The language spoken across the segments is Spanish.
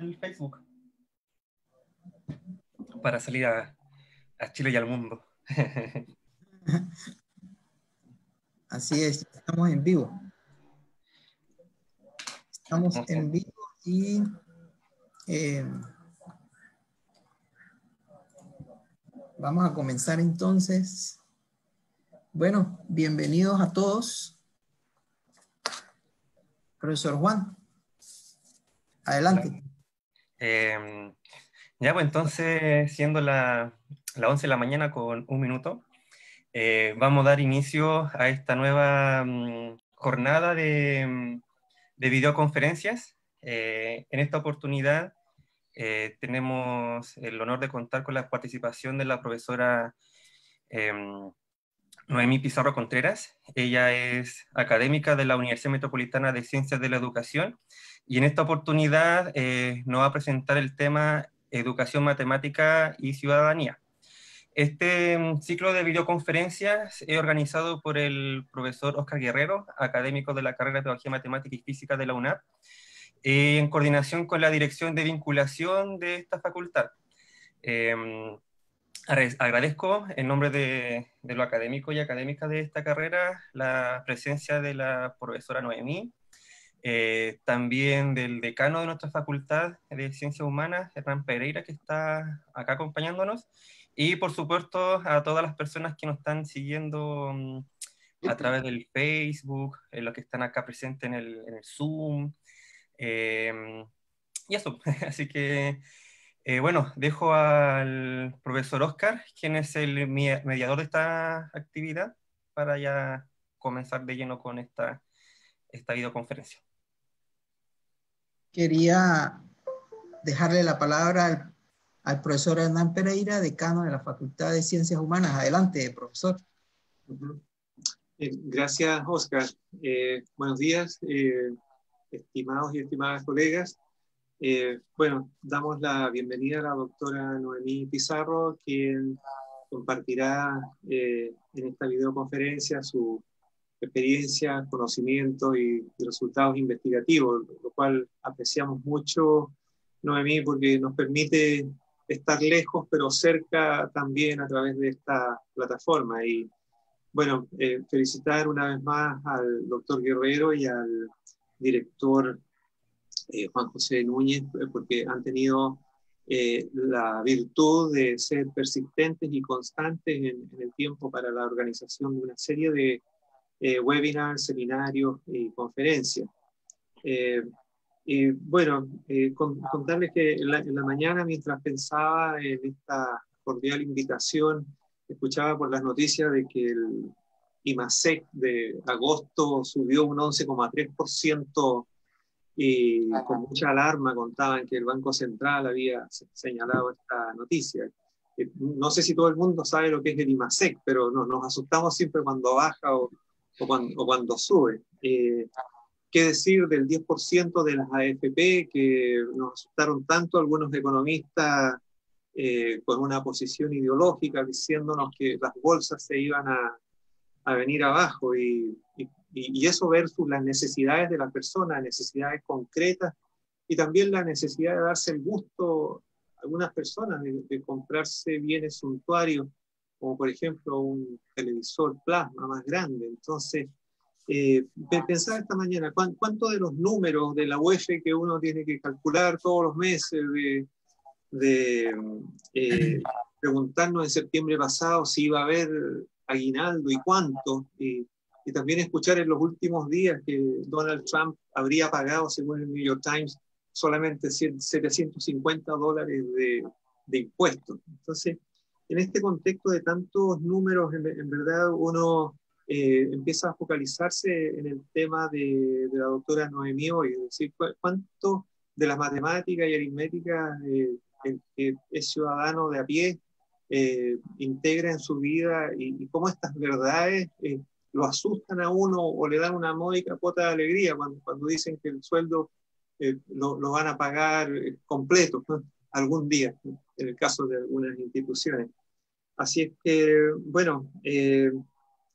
el Facebook para salir a Chile y al mundo. Así es, estamos en vivo. Estamos en vivo y vamos a comenzar entonces. Bueno, bienvenidos a todos. Profesor Juan, adelante. Ya, pues entonces, siendo las 11 de la mañana con 1 minuto, vamos a dar inicio a esta nueva jornada de videoconferencias. En esta oportunidad tenemos el honor de contar con la participación de la profesora Noemí Pizarro Contreras. Ella es académica de la Universidad Metropolitana de Ciencias de la Educación y en esta oportunidad nos va a presentar el tema Educación, Matemática y Ciudadanía. Este ciclo de videoconferencias es organizado por el profesor Oscar Guerrero, académico de la carrera de Pedagogía, Matemática y Física de la UNAP, en coordinación con la Dirección de Vinculación de esta facultad. Agradezco en nombre de los académicos y académicas de esta carrera la presencia de la profesora Noemí, también del decano de nuestra facultad de Ciencias Humanas, Hernán Pereira, que está acá acompañándonos, y por supuesto a todas las personas que nos están siguiendo a través del Facebook, los que están acá presentes en el Zoom, y eso, así que bueno, dejo al profesor Oscar, quien es el mediador de esta actividad, para ya comenzar de lleno con esta videoconferencia. Quería dejarle la palabra al profesor Hernán Pereira, decano de la Facultad de Ciencias Humanas. Adelante, profesor. Gracias, Oscar. Buenos días, estimados y estimadas colegas. Bueno, damos la bienvenida a la doctora Noemí Pizarro, quien compartirá en esta videoconferencia su experiencia, conocimiento y resultados investigativos, lo cual apreciamos mucho, Noemí, porque nos permite estar lejos, pero cerca también a través de esta plataforma. Y bueno, felicitar una vez más al doctor Guerrero y al director Juan José Núñez, porque han tenido la virtud de ser persistentes y constantes en el tiempo para la organización de una serie de webinars, seminarios y conferencias. Y bueno, contarles que en la mañana, mientras pensaba en esta cordial invitación, escuchaba por las noticias de que el IMASEC de agosto subió un 11,3%, y con mucha alarma contaban que el Banco Central había señalado esta noticia. No sé si todo el mundo sabe lo que es el IMASEC, pero nos asustamos siempre cuando baja o cuando sube. ¿Qué decir del 10% de las AFP que nos asustaron tanto algunos economistas con una posición ideológica diciéndonos que las bolsas se iban a venir abajo y eso versus las necesidades de las personas, necesidades concretas y también la necesidad de darse el gusto a algunas personas de comprarse bienes suntuarios, como por ejemplo un televisor plasma más grande. Entonces, pensaba esta mañana, ¿cuánto de los números de la UEF que uno tiene que calcular todos los meses, preguntarnos en septiembre pasado si iba a haber aguinaldo y cuánto, y también escuchar en los últimos días que Donald Trump habría pagado, según el New York Times, solamente $750 de impuestos? Entonces, en este contexto de tantos números, en verdad uno empieza a focalizarse en el tema de la doctora Noemí hoy, es decir, cuánto de las matemáticas y aritméticas el que es ciudadano de a pie integra en su vida, y cómo estas verdades lo asustan a uno o le dan una módica cuota de alegría cuando dicen que el sueldo lo van a pagar completo, ¿no?, algún día, en el caso de algunas instituciones. Así es que, bueno,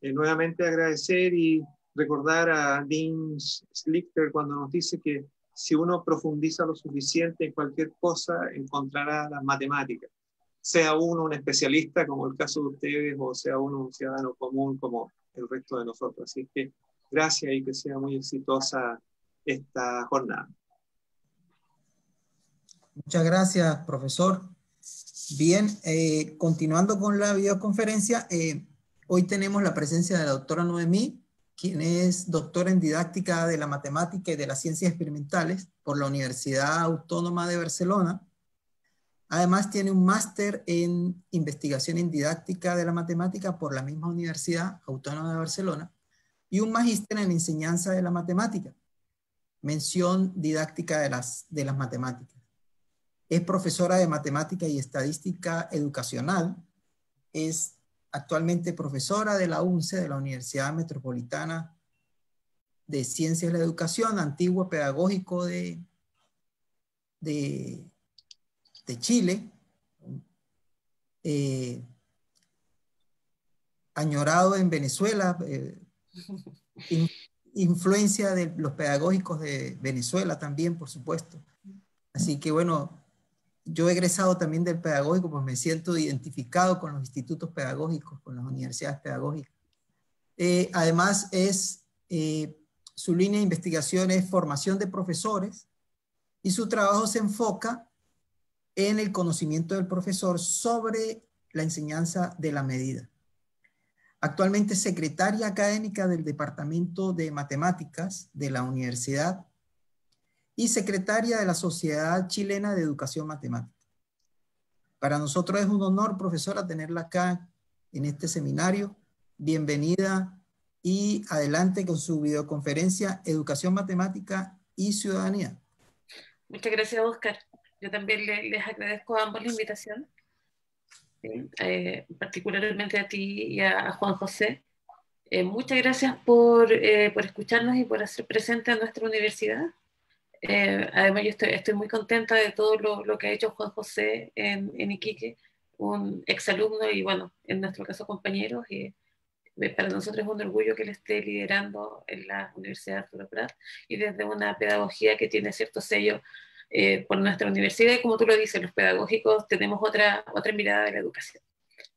nuevamente agradecer y recordar a Dean Schlichter cuando nos dice que si uno profundiza lo suficiente en cualquier cosa, encontrará las matemáticas. Sea uno un especialista, como el caso de ustedes, o sea uno un ciudadano común, como el resto de nosotros. Así que gracias y que sea muy exitosa esta jornada. Muchas gracias, profesor. Bien, continuando con la videoconferencia, hoy tenemos la presencia de la doctora Noemí, quien es doctora en didáctica de la matemática y de las ciencias experimentales por la Universidad Autónoma de Barcelona. Además, tiene un máster en investigación en didáctica de la matemática por la misma Universidad Autónoma de Barcelona y un magíster en enseñanza de la matemática, mención didáctica de las matemáticas. Es profesora de matemática y estadística educacional. Es actualmente profesora de la UNCE, de la Universidad Metropolitana de Ciencias de la Educación, antiguo pedagógico de Chile, añorado en Venezuela, influencia de los pedagógicos de Venezuela también, por supuesto. Así que bueno, yo he egresado también del pedagógico, pues me siento identificado con los institutos pedagógicos, con las universidades pedagógicas. Además, su línea de investigación es formación de profesores y su trabajo se enfoca en el conocimiento del profesor sobre la enseñanza de la medida. Actualmente es secretaria académica del Departamento de Matemáticas de la Universidad y secretaria de la Sociedad Chilena de Educación Matemática. Para nosotros es un honor, profesora, tenerla acá en este seminario. Bienvenida y adelante con su videoconferencia Educación Matemática y Ciudadanía. Muchas gracias, Oscar. Yo también les agradezco a ambos la invitación, particularmente a ti y a Juan José. Muchas gracias por escucharnos y por hacer presente a nuestra universidad. Además, yo estoy muy contenta de todo lo que ha hecho Juan José en Iquique, un exalumno y, bueno, en nuestro caso compañeros. Y para nosotros es un orgullo que él esté liderando en la Universidad Arturo Prat y desde una pedagogía que tiene cierto sello por nuestra universidad. Y como tú lo dices, los pedagógicos tenemos otra mirada de la educación.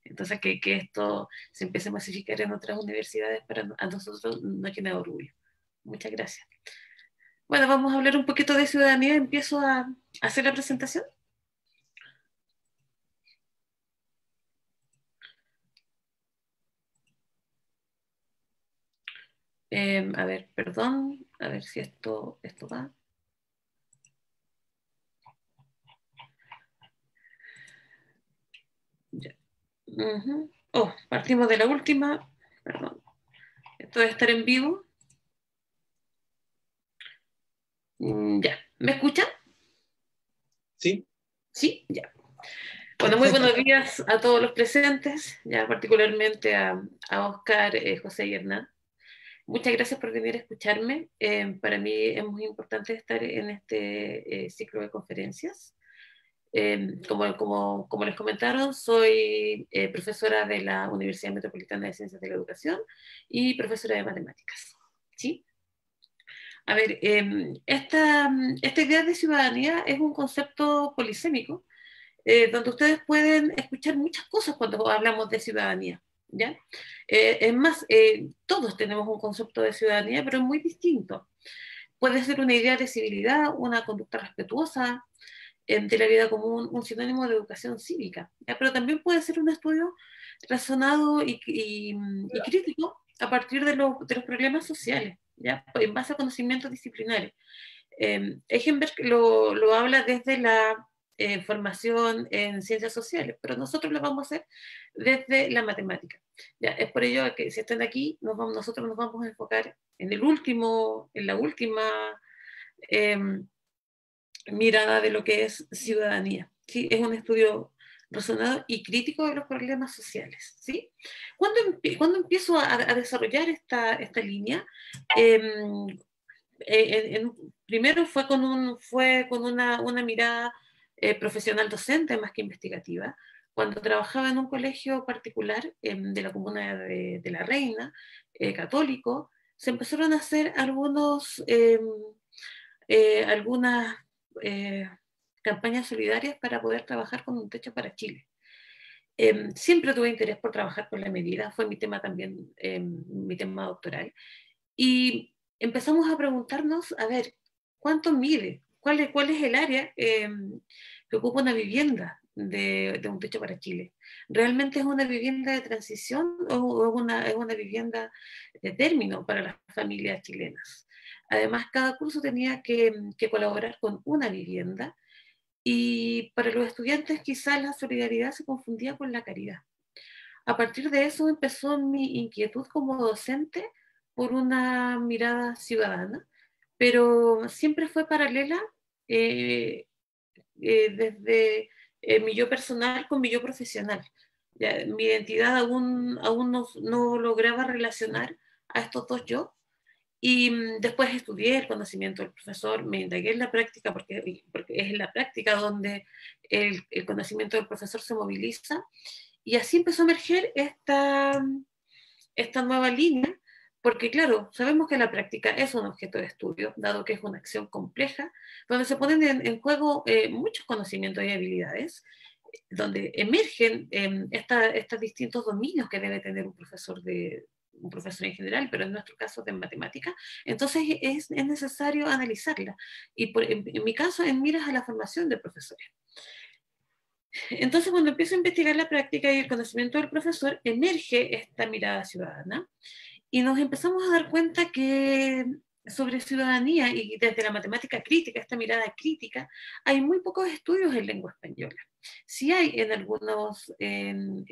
Entonces, que esto se empiece a masificar en otras universidades, a nosotros nos llena de orgullo. Muchas gracias. Bueno, vamos a hablar un poquito de ciudadanía. Empiezo a hacer la presentación. A ver, perdón, a ver si esto va. Ya. Oh, partimos de la última. Perdón. Esto debe estar en vivo. Ya. ¿Me escuchan? Sí. Sí, ya. Bueno, muy buenos días a todos los presentes, ya particularmente a Oscar, José y Hernán. Muchas gracias por venir a escucharme. Para mí es muy importante estar en este ciclo de conferencias. Como les comentaron, soy profesora de la Universidad Metropolitana de Ciencias de la Educación y profesora de matemáticas. ¿Sí? A ver, esta idea de ciudadanía es un concepto polisémico, donde ustedes pueden escuchar muchas cosas cuando hablamos de ciudadanía. ¿Ya? Es más, todos tenemos un concepto de ciudadanía, pero es muy distinto. Puede ser una idea de civilidad, una conducta respetuosa de la vida común, un sinónimo de educación cívica, ¿ya? Pero también puede ser un estudio razonado y crítico a partir de los problemas sociales, ¿ya? En base a conocimientos disciplinares. Heisenberg lo habla desde la formación en ciencias sociales, pero nosotros lo vamos a hacer desde la matemática. ¿Ya? Es por ello que si están aquí, nosotros nos vamos a enfocar en la última mirada de lo que es ciudadanía. ¿Sí? Es un estudio razonado y crítico de los problemas sociales. ¿Sí? ¿Cuándo empiezo a desarrollar esta línea? Primero fue con una mirada profesional docente más que investigativa. Cuando trabajaba en un colegio particular de la comuna de La Reina, católico, se empezaron a hacer algunos algunas campañas solidarias para poder trabajar con un techo para Chile. Siempre tuve interés por trabajar con la medida, fue mi tema también, mi tema doctoral. Y empezamos a preguntarnos, a ver, ¿cuánto mide? ¿Cuál es el área que ocupa una vivienda de un techo para Chile? ¿Realmente es una vivienda de transición o es una vivienda de término para las familias chilenas? Además, cada curso tenía que colaborar con una vivienda, y para los estudiantes quizás la solidaridad se confundía con la caridad. A partir de eso empezó mi inquietud como docente por una mirada ciudadana, pero siempre fue paralela eh, desde mi yo personal con mi yo profesional. Ya, mi identidad aún no lograba relacionar a estos dos yo, y después estudié el conocimiento del profesor, me indagué en la práctica, porque es en la práctica donde el conocimiento del profesor se moviliza, y así empezó a emerger esta nueva línea, porque claro, sabemos que la práctica es un objeto de estudio, dado que es una acción compleja, donde se ponen en juego muchos conocimientos y habilidades, donde emergen estos distintos dominios que debe tener un profesor en general, pero en nuestro caso de matemática. Entonces es necesario analizarla, y en mi caso en miras a la formación de profesores. Entonces, cuando empiezo a investigar la práctica y el conocimiento del profesor, emerge esta mirada ciudadana, y nos empezamos a dar cuenta que sobre ciudadanía y desde la matemática crítica, esta mirada crítica, hay muy pocos estudios en lengua española. Sí hay en algunos en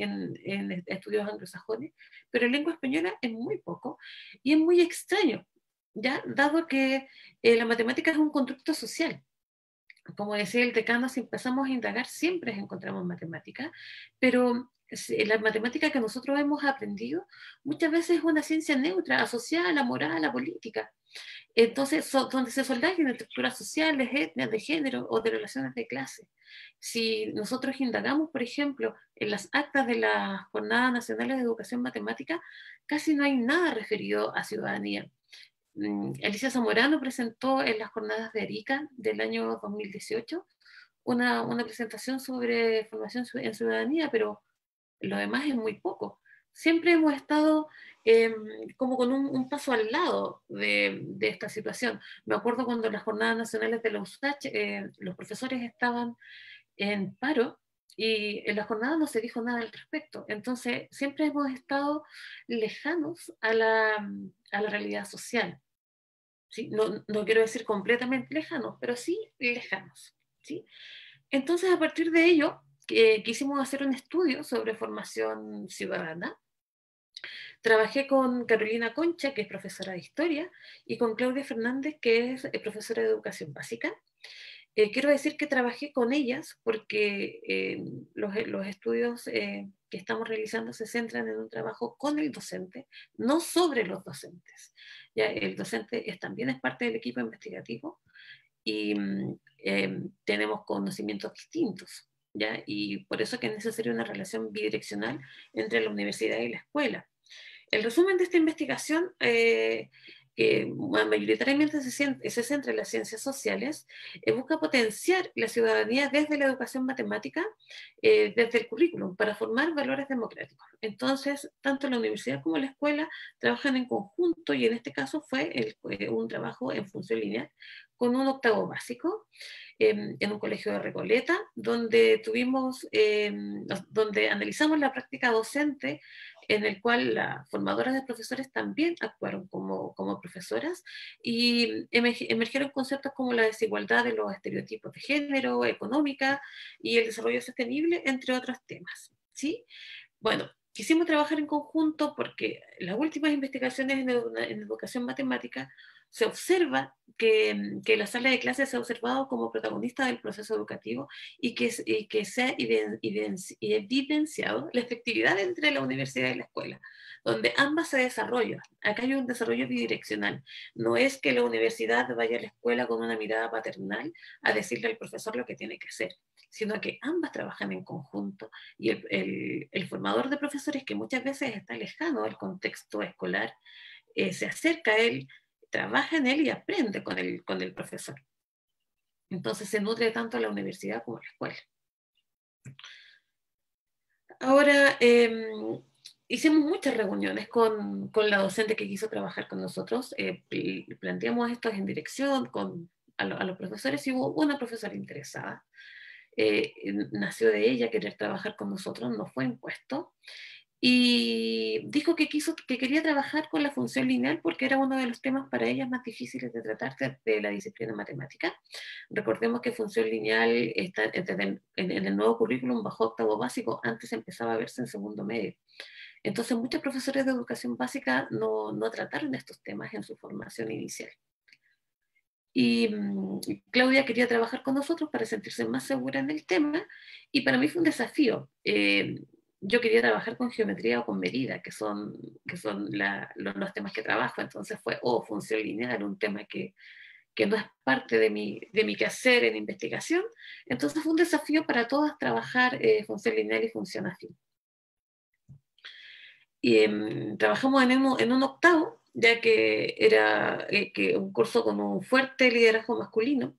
estudios anglosajones, pero en lengua española es muy poco, y es muy extraño, ¿ya? Dado que la matemática es un constructo social. Como decía el decano, si empezamos a indagar siempre encontramos matemática, pero la matemática que nosotros hemos aprendido muchas veces es una ciencia neutra, asociada a la moral, a la política. Entonces, donde se soldaban estructuras sociales, etnias, de género o de relaciones de clase. Si nosotros indagamos, por ejemplo, en las actas de las Jornadas Nacionales de Educación Matemática, casi no hay nada referido a ciudadanía. Alicia Zamorano presentó en las jornadas de Arica del año 2018 una presentación sobre formación en ciudadanía, pero lo demás es muy poco. Siempre hemos estado como con un paso al lado de esta situación. Me acuerdo cuando en las jornadas nacionales de la USACH los profesores estaban en paro, y en las jornadas no se dijo nada al respecto. Entonces siempre hemos estado lejanos a la realidad social. ¿Sí? No quiero decir completamente lejanos, pero sí lejanos. ¿Sí? Entonces, a partir de ello, quisimos hacer un estudio sobre formación ciudadana. Trabajé con Carolina Concha, que es profesora de historia, y con Claudia Fernández, que es profesora de educación básica. Quiero decir que trabajé con ellas porque los estudios que estamos realizando se centran en un trabajo con el docente, no sobre los docentes. Ya, el docente también es parte del equipo investigativo, y tenemos conocimientos distintos, ¿ya? Y por eso que es necesaria una relación bidireccional entre la universidad y la escuela. El resumen de esta investigación, que mayoritariamente se centra en las ciencias sociales, busca potenciar la ciudadanía desde la educación matemática, desde el currículum, para formar valores democráticos. Entonces, tanto la universidad como la escuela trabajan en conjunto, y en este caso fue un trabajo en función lineal con un octavo básico en un colegio de Recoleta, donde donde analizamos la práctica docente, en el cual las formadoras de profesores también actuaron como profesoras, y emergieron conceptos como la desigualdad de los estereotipos de género, económica y el desarrollo sostenible, entre otros temas. ¿Sí? Bueno, quisimos trabajar en conjunto porque las últimas investigaciones en educación matemática se observa que la sala de clases se ha observado como protagonista del proceso educativo, y que se ha evidenciado la efectividad entre la universidad y la escuela, donde ambas se desarrollan. Acá hay un desarrollo bidireccional. No es que la universidad vaya a la escuela con una mirada paternal a decirle al profesor lo que tiene que hacer, sino que ambas trabajan en conjunto, y el formador de profesores, que muchas veces está lejano del contexto escolar, se acerca a él, trabaja en él y aprende con el profesor. Entonces se nutre tanto la universidad como la escuela. Ahora, hicimos muchas reuniones con la docente que quiso trabajar con nosotros, planteamos esto en dirección a los profesores y hubo una profesora interesada. Nació de ella querer trabajar con nosotros, no fue impuesto, y dijo que quería trabajar con la función lineal porque era uno de los temas para ella más difíciles de tratar de la disciplina matemática. Recordemos que función lineal está en el nuevo currículum bajo octavo básico, antes empezaba a verse en segundo medio. Entonces muchos profesores de educación básica no trataron estos temas en su formación inicial. Y Claudia quería trabajar con nosotros para sentirse más segura en el tema, y para mí fue un desafío. Yo quería trabajar con geometría o con medida, que son los temas que trabajo, entonces fue, función lineal, un tema que no es parte de mi quehacer en investigación, entonces fue un desafío para todas trabajar función lineal y función afín. Y trabajamos en un octavo, ya que era un curso con un fuerte liderazgo masculino,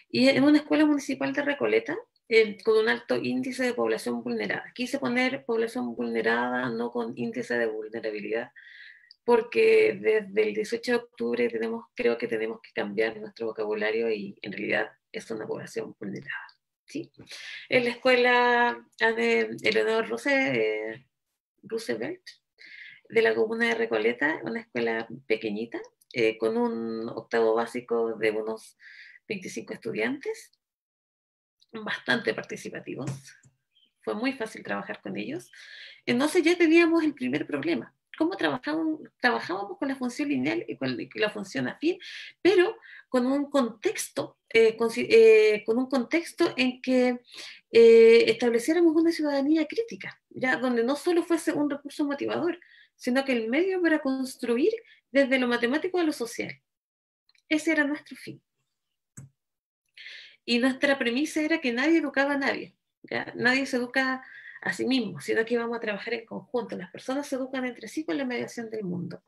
y en una escuela municipal de Recoleta, con un alto índice de población vulnerada. Quise poner población vulnerada, no con índice de vulnerabilidad, porque desde el 18 de octubre creo que tenemos que cambiar nuestro vocabulario y en realidad es una población vulnerada. ¿Sí? En la escuela Eleonor Roosevelt, de la comuna de Recoleta, una escuela pequeñita, con un octavo básico de unos 25 estudiantes, bastante participativos. Fue muy fácil trabajar con ellos. Entonces ya teníamos el primer problema. ¿Cómo trabajábamos con la función lineal y con la función afín? Pero con un contexto, en que estableciéramos una ciudadanía crítica, ya donde no solo fuese un recurso motivador, sino que el medio para construir desde lo matemático a lo social. Ese era nuestro fin. Y nuestra premisa era que nadie educaba a nadie, ¿ya? Nadie se educa a sí mismo, sino que vamos a trabajar en conjunto. Las personas se educan entre sí con la mediación del mundo.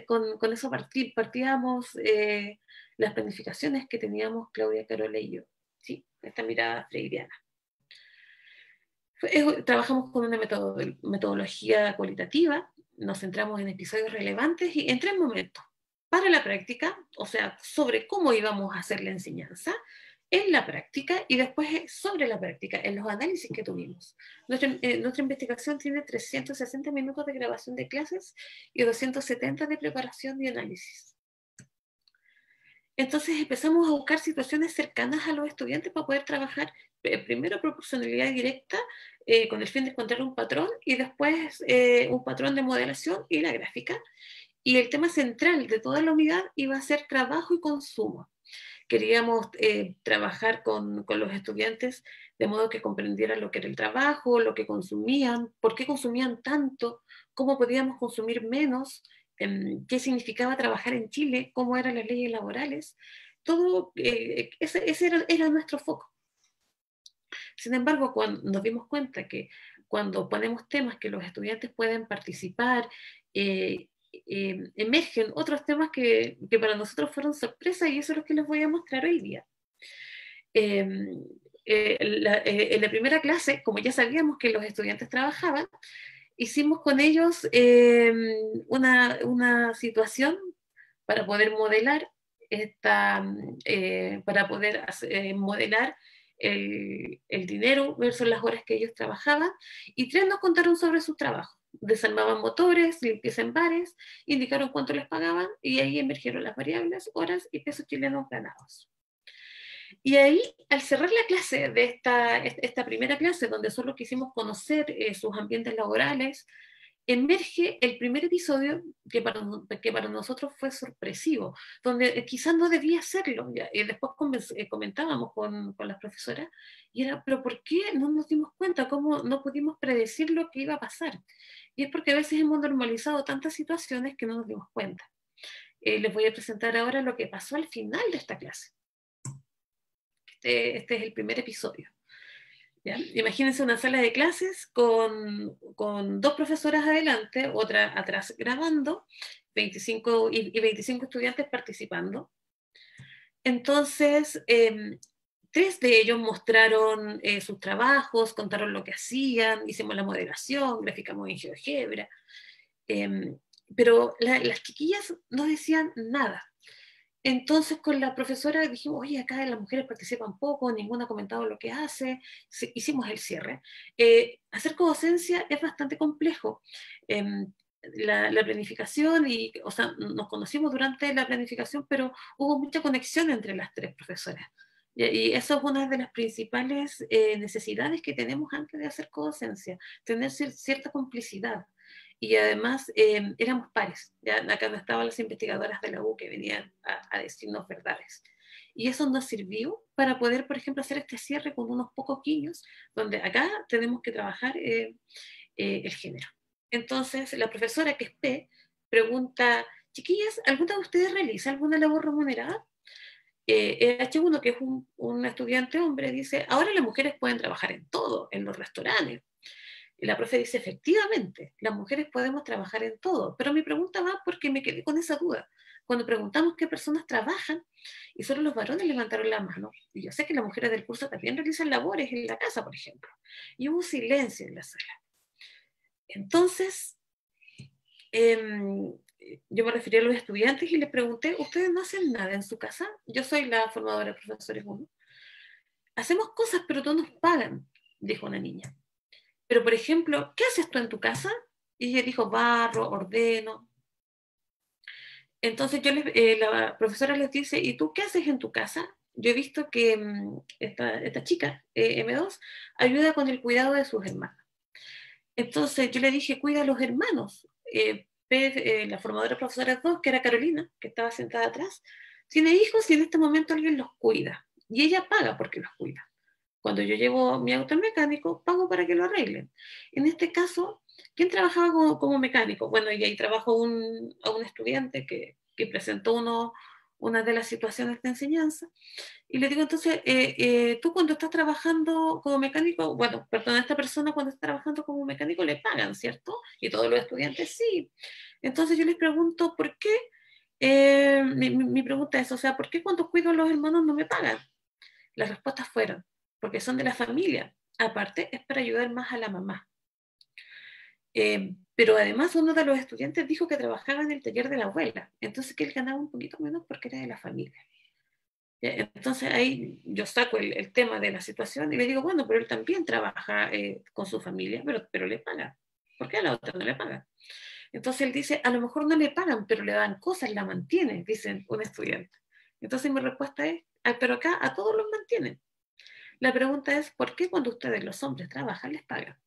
Con eso partíamos las planificaciones que teníamos Claudia, Carola y yo, ¿sí? Esta mirada freiriana. Trabajamos con una metodología cualitativa, nos centramos en episodios relevantes y en 3 momentos. Para la práctica, o sea, sobre cómo íbamos a hacer la enseñanza, en la práctica y después sobre la práctica, en los análisis que tuvimos. Nuestra investigación tiene 360 minutos de grabación de clases y 270 de preparación y análisis. Entonces empezamos a buscar situaciones cercanas a los estudiantes para poder trabajar primero proporcionalidad directa con el fin de encontrar un patrón y después un patrón de modelación y la gráfica. Y el tema central de toda la unidad iba a ser trabajo y consumo. Queríamos trabajar con los estudiantes de modo que comprendieran lo que era el trabajo, lo que consumían, por qué consumían tanto, cómo podíamos consumir menos, qué significaba trabajar en Chile, cómo eran las leyes laborales. Todo ese era nuestro foco. Sin embargo, cuando nos dimos cuenta que cuando ponemos temas que los estudiantes pueden participar, emergen otros temas que para nosotros fueron sorpresa, y eso es lo que les voy a mostrar hoy día. En la primera clase, como ya sabíamos que los estudiantes trabajaban, hicimos con ellos una situación para poder modelar modelar el dinero versus las horas que ellos trabajaban, y 3 nos contaron sobre sus trabajos. Desarmaban motores, limpieza en bares, indicaron cuánto les pagaban, y ahí emergieron las variables, horas y pesos chilenos ganados. Y ahí, al cerrar la clase de esta primera clase, donde solo quisimos conocer sus ambientes laborales, emerge el primer episodio que para nosotros fue sorpresivo, donde quizás no debía serlo. ¿Ya? Y después comentábamos con las profesoras, y era, pero ¿por qué no nos dimos cuenta? ¿Cómo no pudimos predecir lo que iba a pasar? Y es porque a veces hemos normalizado tantas situaciones que no nos dimos cuenta. Les voy a presentar ahora lo que pasó al final de esta clase. Este es el primer episodio. ¿Ya? Imagínense una sala de clases con 2 profesoras adelante, otra atrás grabando, 25 y 25 estudiantes participando. Entonces, 3 de ellos mostraron sus trabajos, contaron lo que hacían, hicimos la modelación, graficamos en GeoGebra, pero las chiquillas no decían nada. Entonces con la profesora dijimos, oye, acá las mujeres participan poco, ninguna ha comentado lo que hace, hicimos el cierre. Hacer codocencia es bastante complejo. La planificación, o sea, nos conocimos durante la planificación, pero hubo mucha conexión entre las 3 profesoras. Y eso es una de las principales necesidades que tenemos antes de hacer codocencia, tener cierta complicidad. Y además éramos pares, ¿ya? Acá no estaban las investigadoras de la U que venían a decirnos verdades. Y eso nos sirvió para poder, por ejemplo, hacer este cierre con unos pocos guiños, donde acá tenemos que trabajar el género. Entonces, la profesora, que es P, pregunta, chiquillas, ¿alguna de ustedes realiza alguna labor remunerada? H1, que es un estudiante hombre, dice, ahora las mujeres pueden trabajar en todo, en los restaurantes. Y la profe dice, efectivamente, las mujeres podemos trabajar en todo, pero mi pregunta va porque me quedé con esa duda. Cuando preguntamos qué personas trabajan, y solo los varones levantaron la mano, y yo sé que las mujeres del curso también realizan labores en la casa, por ejemplo, y hubo silencio en la sala. Entonces, yo me referí a los estudiantes y les pregunté, ¿ustedes no hacen nada en su casa? Yo soy la formadora de profesores 1. Hacemos cosas, pero no nos pagan, dijo una niña. Pero, por ejemplo, ¿qué haces tú en tu casa? Y ella dijo, barro, ordeno. Entonces la profesora les dice, ¿y tú qué haces en tu casa? Yo he visto que esta chica, M2, ayuda con el cuidado de sus hermanos. Entonces yo le dije, cuida a los hermanos. La formadora profesora 2, que era Carolina, que estaba sentada atrás, tiene hijos y en este momento alguien los cuida. Y ella paga porque los cuida. Cuando yo llevo mi auto al mecánico, pago para que lo arreglen. En este caso, ¿quién trabajaba como mecánico? Bueno, y ahí trabajó a un estudiante que presentó una de las situaciones de enseñanza. Y le digo, entonces, tú cuando estás trabajando como mecánico, bueno, perdón, a esta persona cuando está trabajando como mecánico le pagan, ¿cierto? Y todos los estudiantes sí. Entonces yo les pregunto, ¿por qué? Mi pregunta es, o sea, ¿por qué cuando cuido a los hermanos no me pagan? Las respuestas fueron, porque son de la familia. Aparte, es para ayudar más a la mamá. Pero además uno de los estudiantes dijo que trabajaba en el taller de la abuela, entonces que él ganaba un poquito menos porque era de la familia. Entonces ahí yo saco el tema de la situación y le digo, bueno, pero él también trabaja con su familia, pero le paga. ¿Por qué a la otra no le paga? Entonces él dice, a lo mejor no le pagan, pero le dan cosas, la mantienen, dice un estudiante. Entonces mi respuesta es, pero acá a todos los mantienen. La pregunta es, ¿por qué cuando ustedes, los hombres, trabajan, les pagan?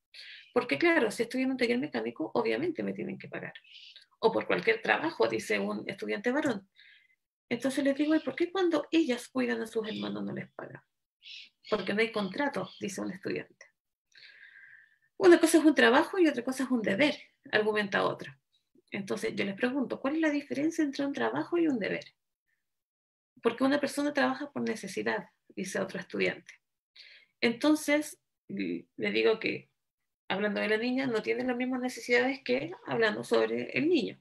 Porque claro, si estoy en un taller mecánico, obviamente me tienen que pagar. O por cualquier trabajo, dice un estudiante varón. Entonces les digo, ¿y por qué cuando ellas cuidan a sus hermanos no les pagan? Porque no hay contrato, dice un estudiante. Una cosa es un trabajo y otra cosa es un deber, argumenta otra. Entonces yo les pregunto, ¿cuál es la diferencia entre un trabajo y un deber? Porque una persona trabaja por necesidad, dice otro estudiante. Entonces le digo que, hablando de la niña, no tiene las mismas necesidades que hablando sobre el niño.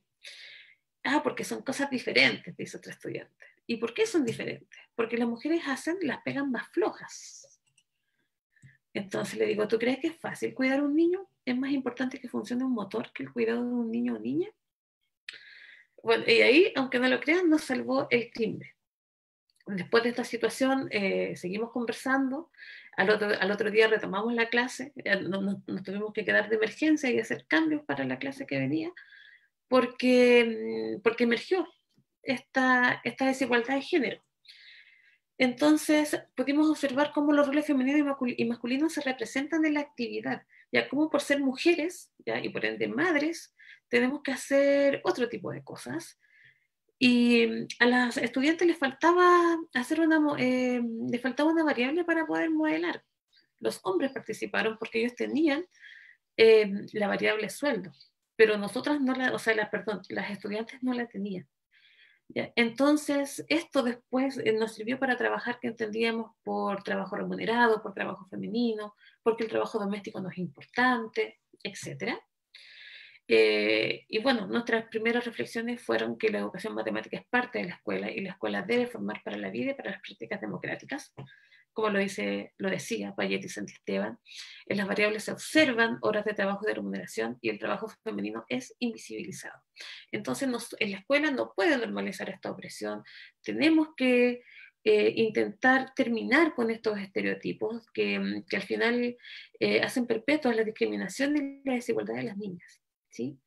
Porque son cosas diferentes, dice otro estudiante. ¿Y por qué son diferentes? Porque las mujeres hacen las pegas más flojas. Entonces le digo, ¿tú crees que es fácil cuidar a un niño? ¿Es más importante que funcione un motor que el cuidado de un niño o niña? Bueno, y ahí, aunque no lo crean, nos salvó el timbre. Después de esta situación, seguimos conversando. Al otro día retomamos la clase. Nos tuvimos que quedar de emergencia y hacer cambios para la clase que venía, porque emergió esta desigualdad de género. Entonces pudimos observar cómo los roles femeninos y masculinos se representan en la actividad, ya como por ser mujeres, ¿ya? Y por ende madres, tenemos que hacer otro tipo de cosas. Y a las estudiantes les faltaba les faltaba una variable para poder modelar. Los hombres participaron porque ellos tenían la variable sueldo, pero nosotras no la, o sea, las estudiantes no la tenían. ¿Ya? Entonces, esto después nos sirvió para trabajar, que entendíamos por trabajo remunerado, por trabajo femenino, porque el trabajo doméstico no es importante, etc. Y bueno, nuestras primeras reflexiones fueron que la educación matemática es parte de la escuela y la escuela debe formar para la vida y para las prácticas democráticas. Como lo decía Payet y Santisteban, en las variables se observan horas de trabajo de remuneración y el trabajo femenino es invisibilizado. Entonces, en la escuela no puede normalizar esta opresión. Tenemos que intentar terminar con estos estereotipos que al final hacen perpetuas la discriminación y la desigualdad de las niñas, ¿sí?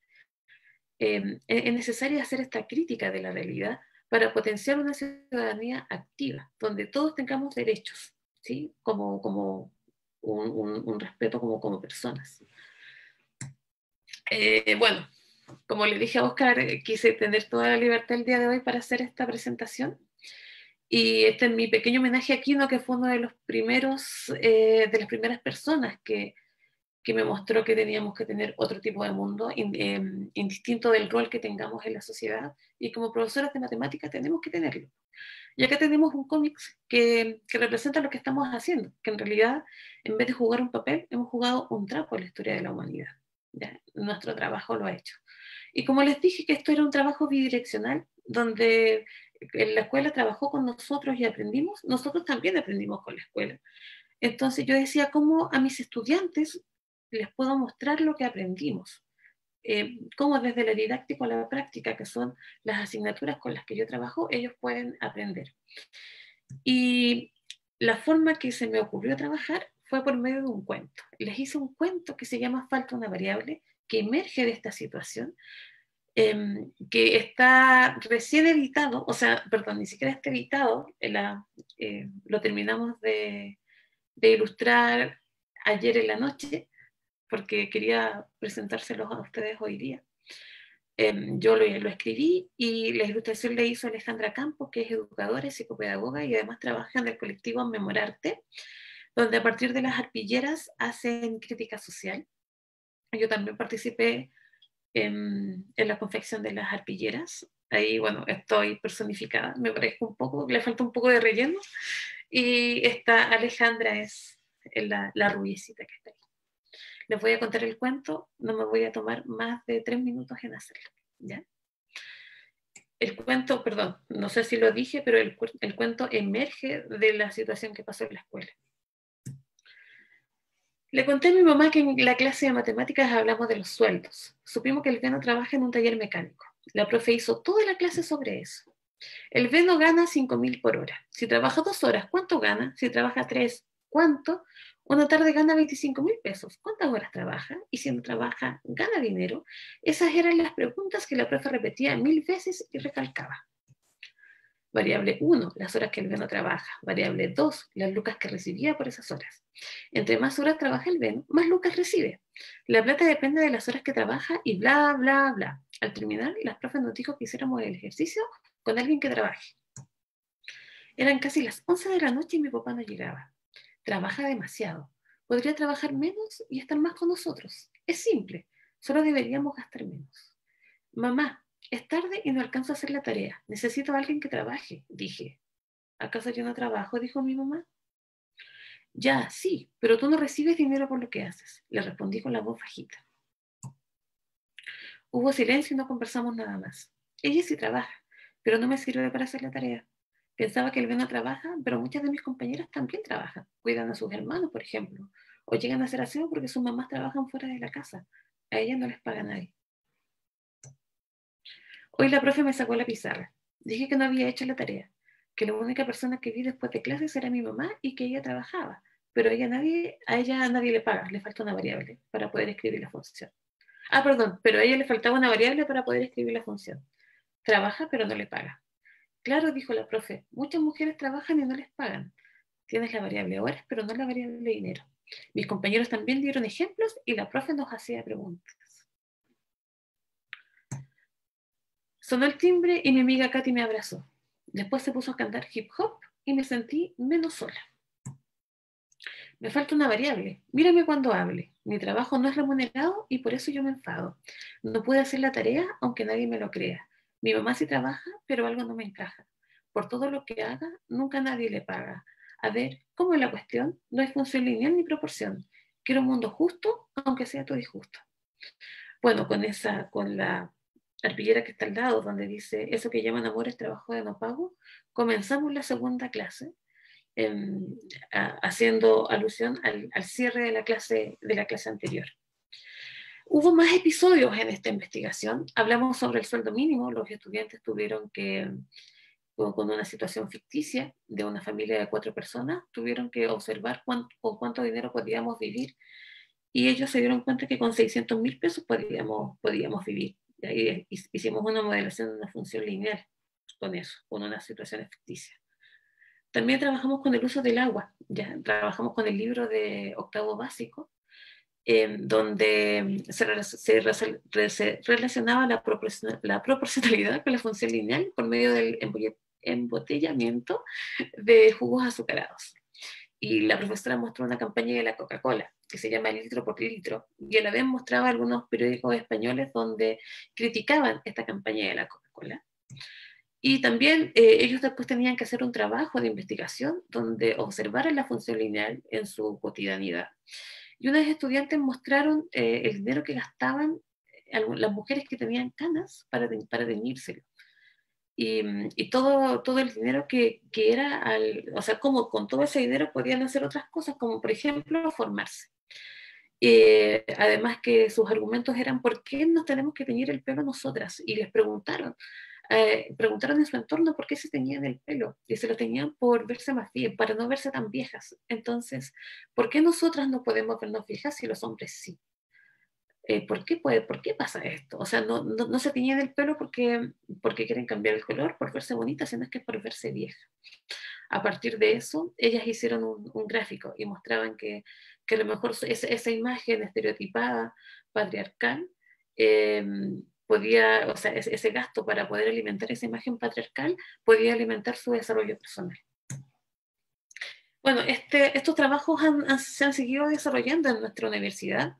Es necesario hacer esta crítica de la realidad para potenciar una ciudadanía activa, donde todos tengamos derechos, ¿sí? Como un respeto como personas. Bueno, como le dije a Oscar, quise tener toda la libertad el día de hoy para hacer esta presentación. Y este es mi pequeño homenaje a Quino, que fue uno de los primeros, de las primeras personas que me mostró que teníamos que tener otro tipo de mundo, indistinto del rol que tengamos en la sociedad, y como profesoras de matemáticas tenemos que tenerlo. Y acá tenemos un cómic que representa lo que estamos haciendo, que en realidad, en vez de jugar un papel, hemos jugado un trapo en la historia de la humanidad. ¿Ya? Nuestro trabajo lo ha hecho. Y como les dije que esto era un trabajo bidireccional, donde en la escuela trabajó con nosotros y aprendimos, nosotros también aprendimos con la escuela. Entonces yo decía, ¿cómo a mis estudiantes les puedo mostrar lo que aprendimos? Cómo desde la didáctica a la práctica, que son las asignaturas con las que yo trabajo, ellos pueden aprender. Y la forma que se me ocurrió trabajar fue por medio de un cuento. Les hice un cuento que se llama Falta una variable, que emerge de esta situación, que está recién editado, o sea, perdón, ni siquiera está editado, lo terminamos de ilustrar ayer en la noche, porque quería presentárselos a ustedes hoy día. Yo lo escribí y la ilustración la hizo Alejandra Campos, que es educadora y psicopedagoga y además trabaja en el colectivo Memorarte, donde a partir de las arpilleras hacen crítica social. Yo también participé en la confección de las arpilleras. Ahí, bueno, estoy personificada, me parezco un poco, le falta un poco de relleno. Y esta Alejandra es la rubiecita que está ahí. Les voy a contar el cuento, no me voy a tomar más de 3 minutos en hacerlo, ¿ya? El cuento, perdón, no sé si lo dije, pero el cuento emerge de la situación que pasó en la escuela. Le conté a mi mamá que en la clase de matemáticas hablamos de los sueldos. Supimos que el Veno trabaja en un taller mecánico. La profe hizo toda la clase sobre eso. El Veno gana 5.000 por hora. Si trabaja 2 horas, ¿cuánto gana? Si trabaja 3, ¿cuánto? Una tarde gana 25.000 pesos. ¿Cuántas horas trabaja? Y si no trabaja, ¿gana dinero? Esas eran las preguntas que la profe repetía 1000 veces y recalcaba. Variable 1, las horas que el Veno trabaja. Variable 2, las lucas que recibía por esas horas. Entre más horas trabaja el Veno, más lucas recibe. La plata depende de las horas que trabaja y bla, bla, bla. Al terminar, las profes nos dijo que hiciéramos el ejercicio con alguien que trabaje. Eran casi las 11 de la noche y mi papá no llegaba. Trabaja demasiado. Podría trabajar menos y estar más con nosotros. Es simple, solo deberíamos gastar menos. Mamá, es tarde y no alcanzo a hacer la tarea. Necesito a alguien que trabaje, dije. ¿Acaso yo no trabajo?, dijo mi mamá. Ya, sí, pero tú no recibes dinero por lo que haces, le respondí con la voz bajita. Hubo silencio y no conversamos nada más. Ella sí trabaja, pero no me sirve para hacer la tarea. Pensaba que el Veno trabaja, pero muchas de mis compañeras también trabajan. Cuidan a sus hermanos, por ejemplo, o llegan a hacer aseo porque sus mamás trabajan fuera de la casa. A ellas no les paga nadie. Hoy la profe me sacó la pizarra. Dije que no había hecho la tarea, que la única persona que vi después de clases era mi mamá y que ella trabajaba, pero a ella nadie le paga, le falta una variable para poder escribir la función. Ah, perdón, pero a ella le faltaba una variable para poder escribir la función. Trabaja, pero no le paga. Claro, dijo la profe, muchas mujeres trabajan y no les pagan. Tienes la variable horas, pero no la variable dinero. Mis compañeros también dieron ejemplos y la profe nos hacía preguntas. Sonó el timbre y mi amiga Katy me abrazó. Después se puso a cantar hip hop y me sentí menos sola. Me falta una variable. Mírame cuando hable. Mi trabajo no es remunerado y por eso yo me enfado. No pude hacer la tarea aunque nadie me lo crea. Mi mamá sí trabaja, pero algo no me encaja. Por todo lo que haga, nunca nadie le paga. A ver, ¿cómo es la cuestión? No hay función lineal ni proporción. Quiero un mundo justo, aunque sea todo injusto. Bueno, con la arpillera que está al lado, donde dice, eso que llaman amor es trabajo de no pago, comenzamos la segunda clase, haciendo alusión al cierre de la clase anterior. Hubo más episodios en esta investigación. Hablamos sobre el sueldo mínimo. Los estudiantes tuvieron que, con una situación ficticia de una familia de 4 personas, tuvieron que observar con cuánto dinero podíamos vivir, y ellos se dieron cuenta que con 600.000 pesos podíamos vivir. Y ahí hicimos una modelación de una función lineal con eso, con una situación ficticia. También trabajamos con el uso del agua. Ya trabajamos con el libro de octavo básico, donde se relacionaba la proporcionalidad con la función lineal por medio del embotellamiento de jugos azucarados. Y la profesora mostró una campaña de la Coca-Cola que se llama Litro por Litro, y a la vez mostraba algunos periódicos españoles donde criticaban esta campaña de la Coca-Cola. Y también ellos después tenían que hacer un trabajo de investigación donde observaran la función lineal en su cotidianidad. Y unas estudiantes mostraron el dinero que gastaban las mujeres que tenían canas para teñírselo. Y todo el dinero que era, o sea, como con todo ese dinero podían hacer otras cosas, como por ejemplo formarse. Además que sus argumentos eran, ¿por qué nos tenemos que teñir el pelo nosotras? Y les preguntaron en su entorno por qué se teñían el pelo, y se lo teñían por verse más bien, para no verse tan viejas. Entonces, ¿por qué nosotras no podemos vernos viejas si los hombres sí? ¿Por qué pasa esto? O sea, no se teñían el pelo porque quieren cambiar el color, por verse bonita, sino es que por verse vieja. A partir de eso, ellas hicieron un gráfico y mostraban que a lo mejor esa imagen estereotipada, patriarcal, podía, o sea, ese gasto para poder alimentar esa imagen patriarcal podía alimentar su desarrollo personal. Bueno, estos trabajos se han seguido desarrollando en nuestra universidad.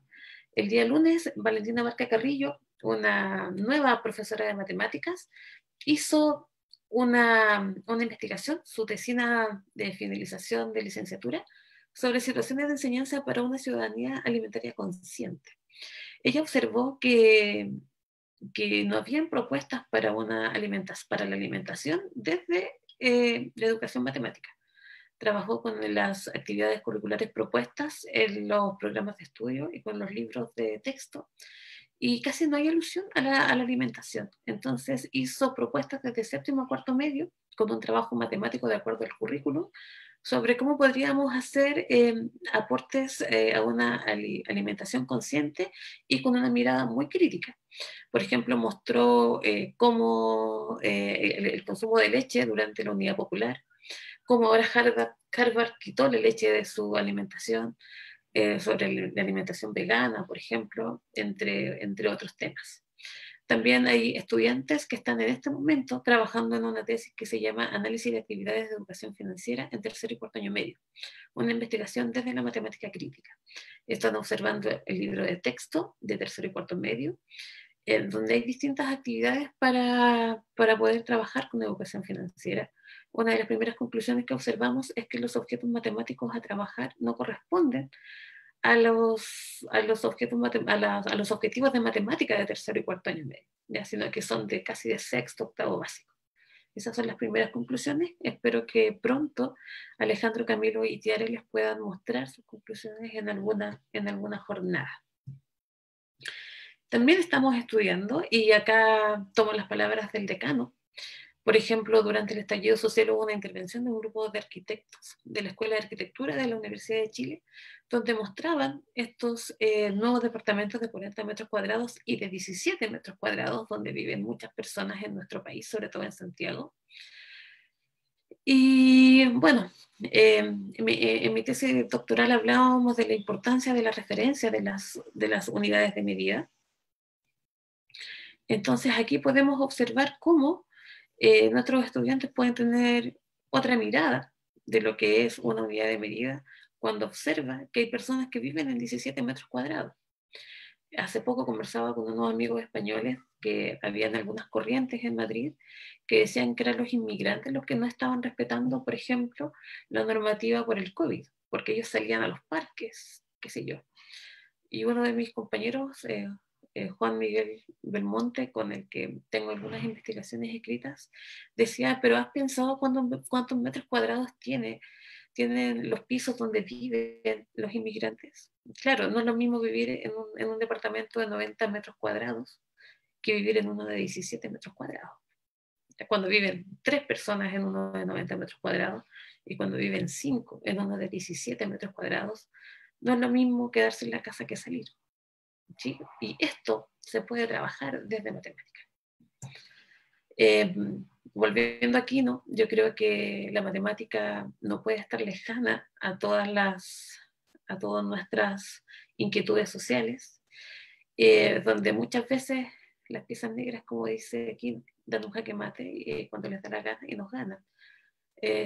El día lunes, Valentina Barca Carrillo, una nueva profesora de matemáticas, hizo una investigación, su tesina de finalización de licenciatura, sobre situaciones de enseñanza para una ciudadanía alimentaria consciente. Ella observó que no habían propuestas para la alimentación desde la educación matemática. Trabajó con las actividades curriculares propuestas en los programas de estudio y con los libros de texto, y casi no hay alusión a la alimentación. Entonces hizo propuestas desde séptimo a cuarto medio, con un trabajo matemático de acuerdo al currículum, sobre cómo podríamos hacer aportes a una alimentación consciente y con una mirada muy crítica. Por ejemplo, mostró cómo el consumo de leche durante la Unidad Popular, cómo ahora Harvard quitó la leche de su alimentación, sobre la alimentación vegana, por ejemplo, entre otros temas. También hay estudiantes que están en este momento trabajando en una tesis que se llama Análisis de actividades de educación financiera en tercer y cuarto año medio, una investigación desde la matemática crítica. Están observando el libro de texto de tercero y cuarto medio, donde hay distintas actividades para poder trabajar con educación financiera. Una de las primeras conclusiones que observamos es que los objetos matemáticos a trabajar no corresponden a los objetivos de matemática de tercero y cuarto año medio, ¿ya? Sino que son casi de sexto, octavo básico. Esas son las primeras conclusiones. Espero que pronto Alejandro, Camilo y Tiare les puedan mostrar sus conclusiones en alguna jornada. También estamos estudiando, y acá tomo las palabras del decano. Por ejemplo, durante el estallido social hubo una intervención de un grupo de arquitectos de la Escuela de Arquitectura de la Universidad de Chile, donde mostraban estos nuevos departamentos de 40 metros cuadrados y de 17 metros cuadrados, donde viven muchas personas en nuestro país, sobre todo en Santiago. Y bueno, en mi tesis doctoral hablábamos de la importancia de la referencia de las unidades de medida. Entonces aquí podemos observar cómo nuestros estudiantes pueden tener otra mirada de lo que es una unidad de medida cuando observa que hay personas que viven en 17 metros cuadrados. hace poco conversaba con unos amigos españoles que habían algunas corrientes en Madrid que decían que eran los inmigrantes los que no estaban respetando, por ejemplo, la normativa por el COVID, porque ellos salían a los parques, qué sé yo. Y uno de mis compañeros, Juan Miguel Belmonte, con el que tengo algunas investigaciones escritas, decía, pero ¿has pensado cuántos metros cuadrados tienen los pisos donde viven los inmigrantes? Claro, no es lo mismo vivir en un departamento de 90 metros cuadrados que vivir en uno de 17 metros cuadrados. Cuando viven 3 personas en uno de 90 metros cuadrados y cuando viven 5 en uno de 17 metros cuadrados, no es lo mismo quedarse en la casa que salir. ¿Sí? Y esto se puede trabajar desde matemática. Volviendo aquí, ¿no? Yo creo que la matemática no puede estar lejana a todas nuestras inquietudes sociales, donde muchas veces las piezas negras, como dice aquí, dan un jaque mate cuando les da la gana y nos ganan.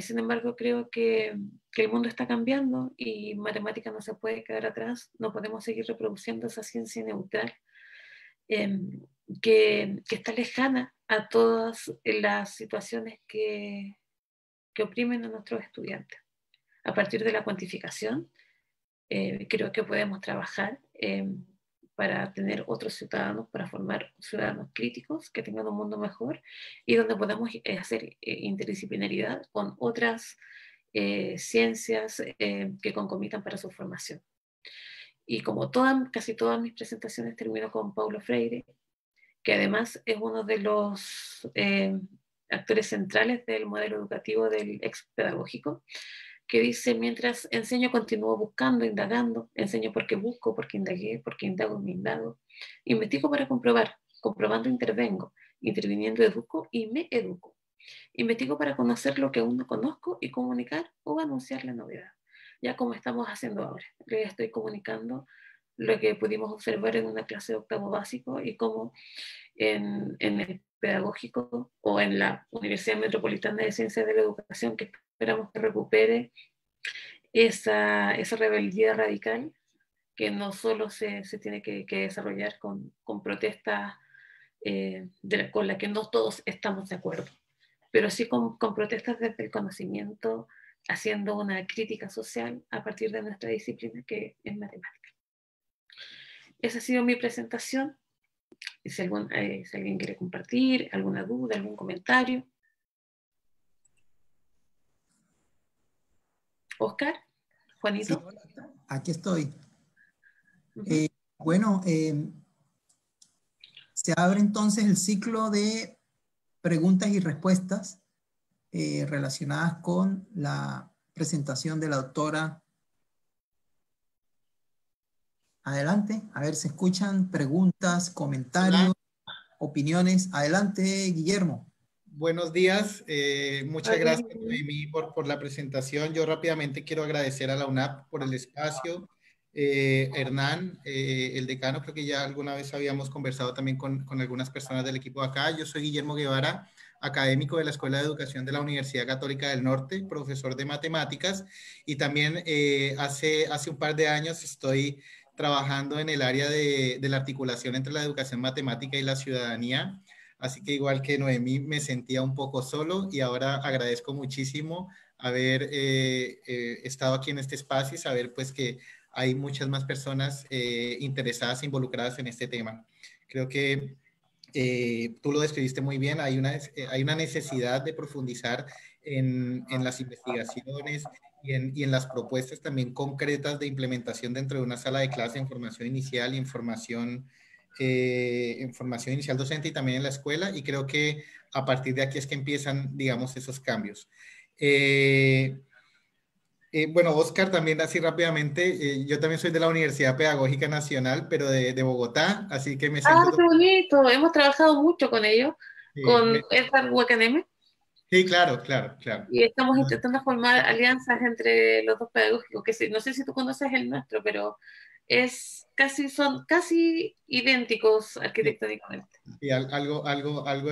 Sin embargo, creo que el mundo está cambiando y matemática no se puede quedar atrás, no podemos seguir reproduciendo esa ciencia neutral que está lejana a todas las situaciones que oprimen a nuestros estudiantes. A partir de la cuantificación, creo que podemos trabajar para tener otros ciudadanos, para formar ciudadanos críticos que tengan un mundo mejor y donde podamos hacer interdisciplinaridad con otras ciencias que concomitan para su formación. Y como casi todas mis presentaciones termino con Paulo Freire, que además es uno de los actores centrales del modelo educativo del ex-pedagógico, que dice, mientras enseño continúo buscando, indagando, enseño porque busco, porque indagué, porque indago, me indago, investigo para comprobar, comprobando intervengo, interviniendo educo y me educo. Investigo para conocer lo que aún no conozco y comunicar o anunciar la novedad, ya como estamos haciendo ahora. Les estoy comunicando lo que pudimos observar en una clase de octavo básico y cómo en el pedagógico o en la Universidad Metropolitana de Ciencias de la Educación, que esperamos que recupere esa rebeldía radical que no solo se tiene que desarrollar con protestas con las que no todos estamos de acuerdo, pero sí con protestas desde el conocimiento, haciendo una crítica social a partir de nuestra disciplina, que es matemática. Esa ha sido mi presentación. Si alguien quiere compartir, alguna duda, algún comentario. Oscar, Juanito. Sí, aquí estoy. Bueno, se abre entonces el ciclo de preguntas y respuestas relacionadas con la presentación de la doctora. Adelante, a ver, se escuchan preguntas, comentarios, opiniones. Adelante, Guillermo. Buenos días, muchas gracias Noemí por la presentación. Yo rápidamente quiero agradecer a la UNAP por el espacio. Hernán, el decano, creo que ya alguna vez habíamos conversado también con algunas personas del equipo de acá. Yo soy Guillermo Guevara, académico de la Escuela de Educación de la Universidad Católica del Norte, profesor de matemáticas, y también hace un par de años estoy trabajando en el área de la articulación entre la educación matemática y la ciudadanía. Así que igual que Noemí, me sentía un poco solo y ahora agradezco muchísimo haber estado aquí en este espacio y saber pues que hay muchas más personas interesadas e involucradas en este tema. Creo que tú lo describiste muy bien, hay una necesidad de profundizar en las investigaciones y en las propuestas también concretas de implementación dentro de una sala de clase en formación inicial y en formación inicial docente y también en la escuela, y creo que a partir de aquí es que empiezan, digamos, esos cambios. Bueno, Oscar, también así rápidamente, yo también soy de la Universidad Pedagógica Nacional, pero de Bogotá, así que me siento... ¡Ah, qué bonito! Hemos trabajado mucho con ellos, con Edward Wakaneme. Sí, claro. Y estamos intentando formar alianzas entre los dos pedagógicos, que no sé si tú conoces el nuestro, pero son casi idénticos arquitectónicamente. Sí, algo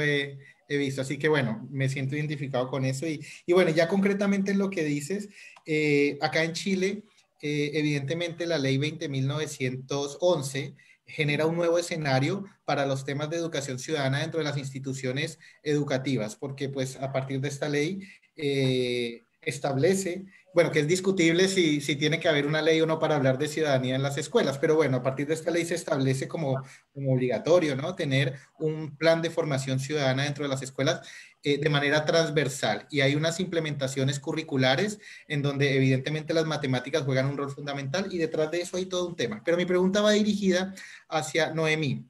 he visto, así que bueno, me siento identificado con eso. Y bueno, ya concretamente en lo que dices, acá en Chile, evidentemente la ley 20.911 genera un nuevo escenario para los temas de educación ciudadana dentro de las instituciones educativas, porque pues a partir de esta ley establece, bueno, que es discutible si tiene que haber una ley o no para hablar de ciudadanía en las escuelas, pero bueno, a partir de esta ley se establece como obligatorio, ¿no? Tener un plan de formación ciudadana dentro de las escuelas de manera transversal, y hay unas implementaciones curriculares en donde evidentemente las matemáticas juegan un rol fundamental, y detrás de eso hay todo un tema. Pero mi pregunta va dirigida hacia Noemí.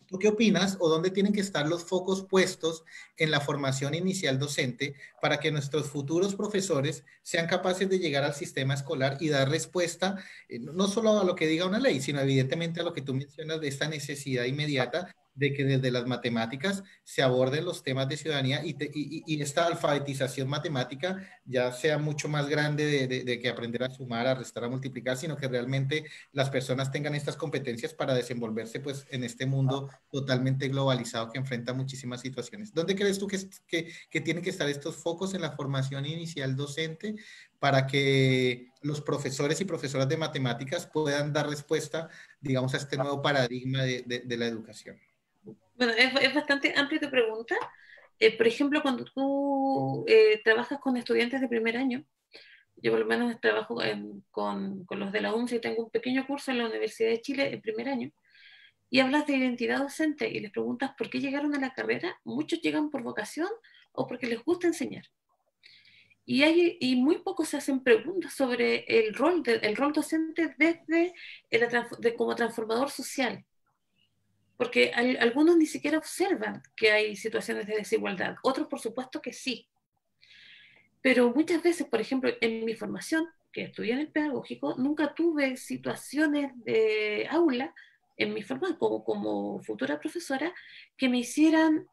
¿Tú qué opinas o dónde tienen que estar los focos puestos en la formación inicial docente para que nuestros futuros profesores sean capaces de llegar al sistema escolar y dar respuesta no solo a lo que diga una ley, sino evidentemente a lo que tú mencionas de esta necesidad inmediata de que desde las matemáticas se aborden los temas de ciudadanía y esta alfabetización matemática ya sea mucho más grande de que aprender a sumar, a restar, a multiplicar, sino que realmente las personas tengan estas competencias para desenvolverse pues en este mundo totalmente globalizado que enfrenta muchísimas situaciones. ¿Dónde crees tú que tienen que estar estos focos en la formación inicial docente para que los profesores y profesoras de matemáticas puedan dar respuesta, digamos, a este nuevo paradigma de la educación? Bueno, es bastante amplia tu pregunta. Por ejemplo, cuando tú trabajas con estudiantes de primer año, yo por lo menos trabajo con los de la UNCE y tengo un pequeño curso en la Universidad de Chile en primer año, y hablas de identidad docente y les preguntas por qué llegaron a la carrera. Muchos llegan por vocación o porque les gusta enseñar. Y muy pocos se hacen preguntas sobre el rol docente desde como transformador social, porque algunos ni siquiera observan que hay situaciones de desigualdad, otros por supuesto que sí. Pero muchas veces, por ejemplo, en mi formación, que estudié en el pedagógico, nunca tuve situaciones de aula en mi formación como futura profesora que me hicieran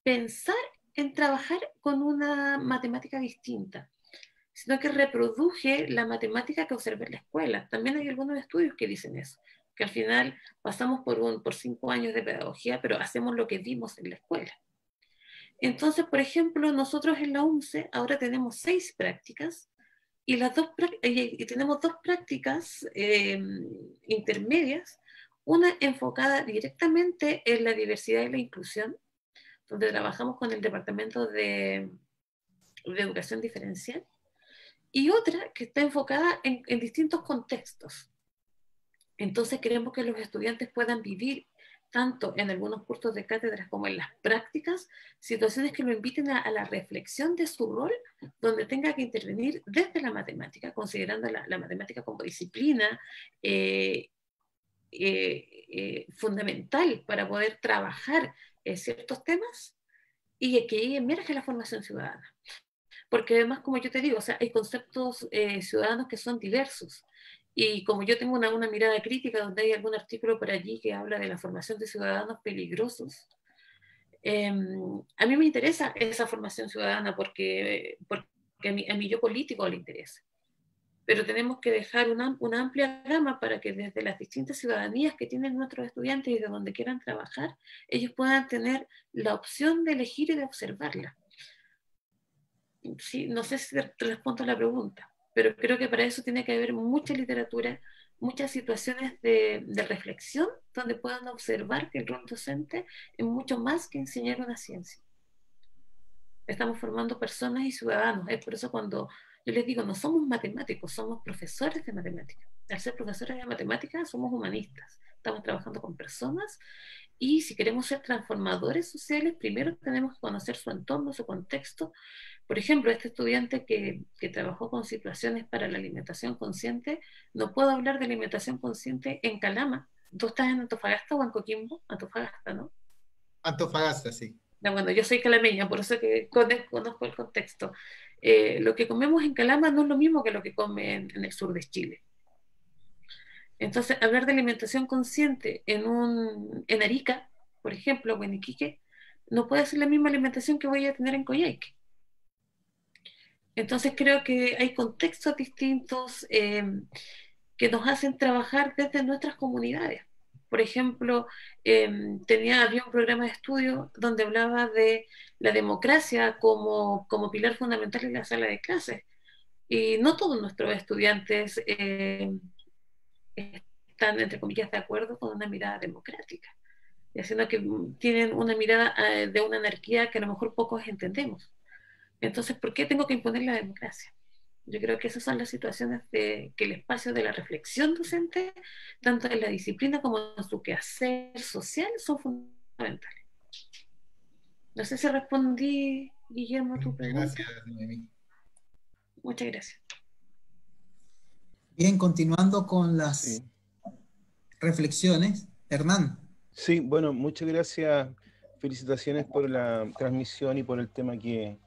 pensar en trabajar con una matemática distinta, sino que reproduje la matemática que observé en la escuela. También hay algunos estudios que dicen eso, que al final pasamos por 5 años de pedagogía, pero hacemos lo que vimos en la escuela. Entonces, por ejemplo, nosotros en la UNCE ahora tenemos 6 prácticas y tenemos 2 prácticas intermedias, una enfocada directamente en la diversidad y la inclusión, donde trabajamos con el Departamento de Educación Diferencial, y otra que está enfocada en distintos contextos. Entonces queremos que los estudiantes puedan vivir, tanto en algunos cursos de cátedras como en las prácticas, situaciones que lo inviten a la reflexión de su rol, donde tenga que intervenir desde la matemática, considerando la matemática como disciplina fundamental para poder trabajar ciertos temas, y que ahí emerge la formación ciudadana. Porque además, como yo te digo, o sea, hay conceptos ciudadanos que son diversos. Y como yo tengo una mirada crítica, donde hay algún artículo por allí que habla de la formación de ciudadanos peligrosos, a mí me interesa esa formación ciudadana porque a mí yo político le interesa. Pero tenemos que dejar una amplia gama para que desde las distintas ciudadanías que tienen nuestros estudiantes y de donde quieran trabajar, ellos puedan tener la opción de elegir y de observarla. Sí, no sé si te respondo a la pregunta, pero creo que para eso tiene que haber mucha literatura, muchas situaciones de reflexión donde puedan observar que el rol docente es mucho más que enseñar una ciencia. Estamos formando personas y ciudadanos. Es por eso cuando yo les digo, no somos matemáticos, somos profesores de matemáticas. Al ser profesores de matemáticas somos humanistas. Estamos trabajando con personas, y si queremos ser transformadores sociales, primero tenemos que conocer su entorno, su contexto. Por ejemplo, este estudiante que trabajó con situaciones para la alimentación consciente, no puedo hablar de alimentación consciente en Calama. ¿Tú estás en Antofagasta o en Coquimbo? Antofagasta, ¿no? Antofagasta, sí. No, bueno, yo soy calameña, por eso que conozco el contexto. Lo que comemos en Calama no es lo mismo que lo que comen en el sur de Chile. Entonces, hablar de alimentación consciente en Arica, por ejemplo, o en Iquique, no puede ser la misma alimentación que voy a tener en Coyhaique. Entonces, creo que hay contextos distintos que nos hacen trabajar desde nuestras comunidades. Por ejemplo, había un programa de estudio donde hablaba de la democracia como pilar fundamental en la sala de clases. Y no todos nuestros estudiantes están, entre comillas, de acuerdo con una mirada democrática, sino que tienen una mirada de una anarquía que a lo mejor pocos entendemos. Entonces, ¿por qué tengo que imponer la democracia? Yo creo que esas son las situaciones de que el espacio de la reflexión docente, tanto en la disciplina como en su quehacer social, son fundamentales. No sé si respondí, Guillermo, a tu pregunta. Gracias, Noemí. Muchas gracias. Bien, continuando con las reflexiones. Hernán. Sí, bueno, muchas gracias. Felicitaciones por la transmisión y por el tema que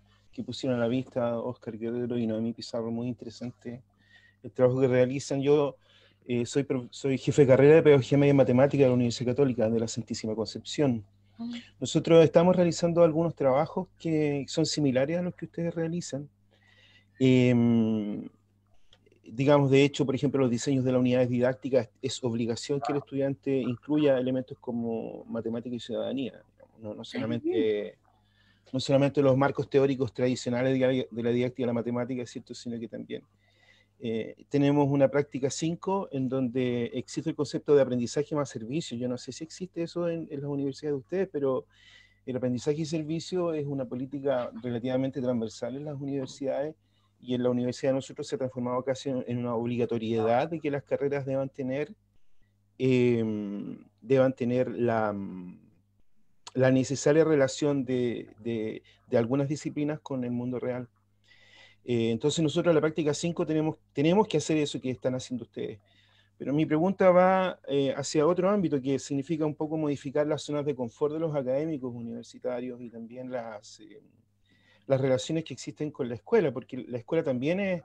pusieron a la vista Óscar Guerrero y Noemí Pizarro. Muy interesante el trabajo que realizan. Yo soy jefe de carrera de Pedagogía Media y Matemática de la Universidad Católica de la Santísima Concepción. Nosotros estamos realizando algunos trabajos que son similares a los que ustedes realizan. Digamos, de hecho, por ejemplo, los diseños de las unidades didácticas es obligación que el estudiante incluya elementos como matemática y ciudadanía, no solamente los marcos teóricos tradicionales de la didáctica de la matemática, ¿cierto? Sino que también tenemos una práctica 5 en donde existe el concepto de aprendizaje más servicio. Yo no sé si existe eso en las universidades de ustedes, pero el aprendizaje y servicio es una política relativamente transversal en las universidades, y en la universidad de nosotros se ha transformado casi en una obligatoriedad de que las carreras deban tener la necesaria relación de algunas disciplinas con el mundo real. Entonces nosotros en la práctica 5 tenemos que hacer eso que están haciendo ustedes. Pero mi pregunta va hacia otro ámbito, que significa un poco modificar las zonas de confort de los académicos universitarios y también las relaciones que existen con la escuela, porque la escuela también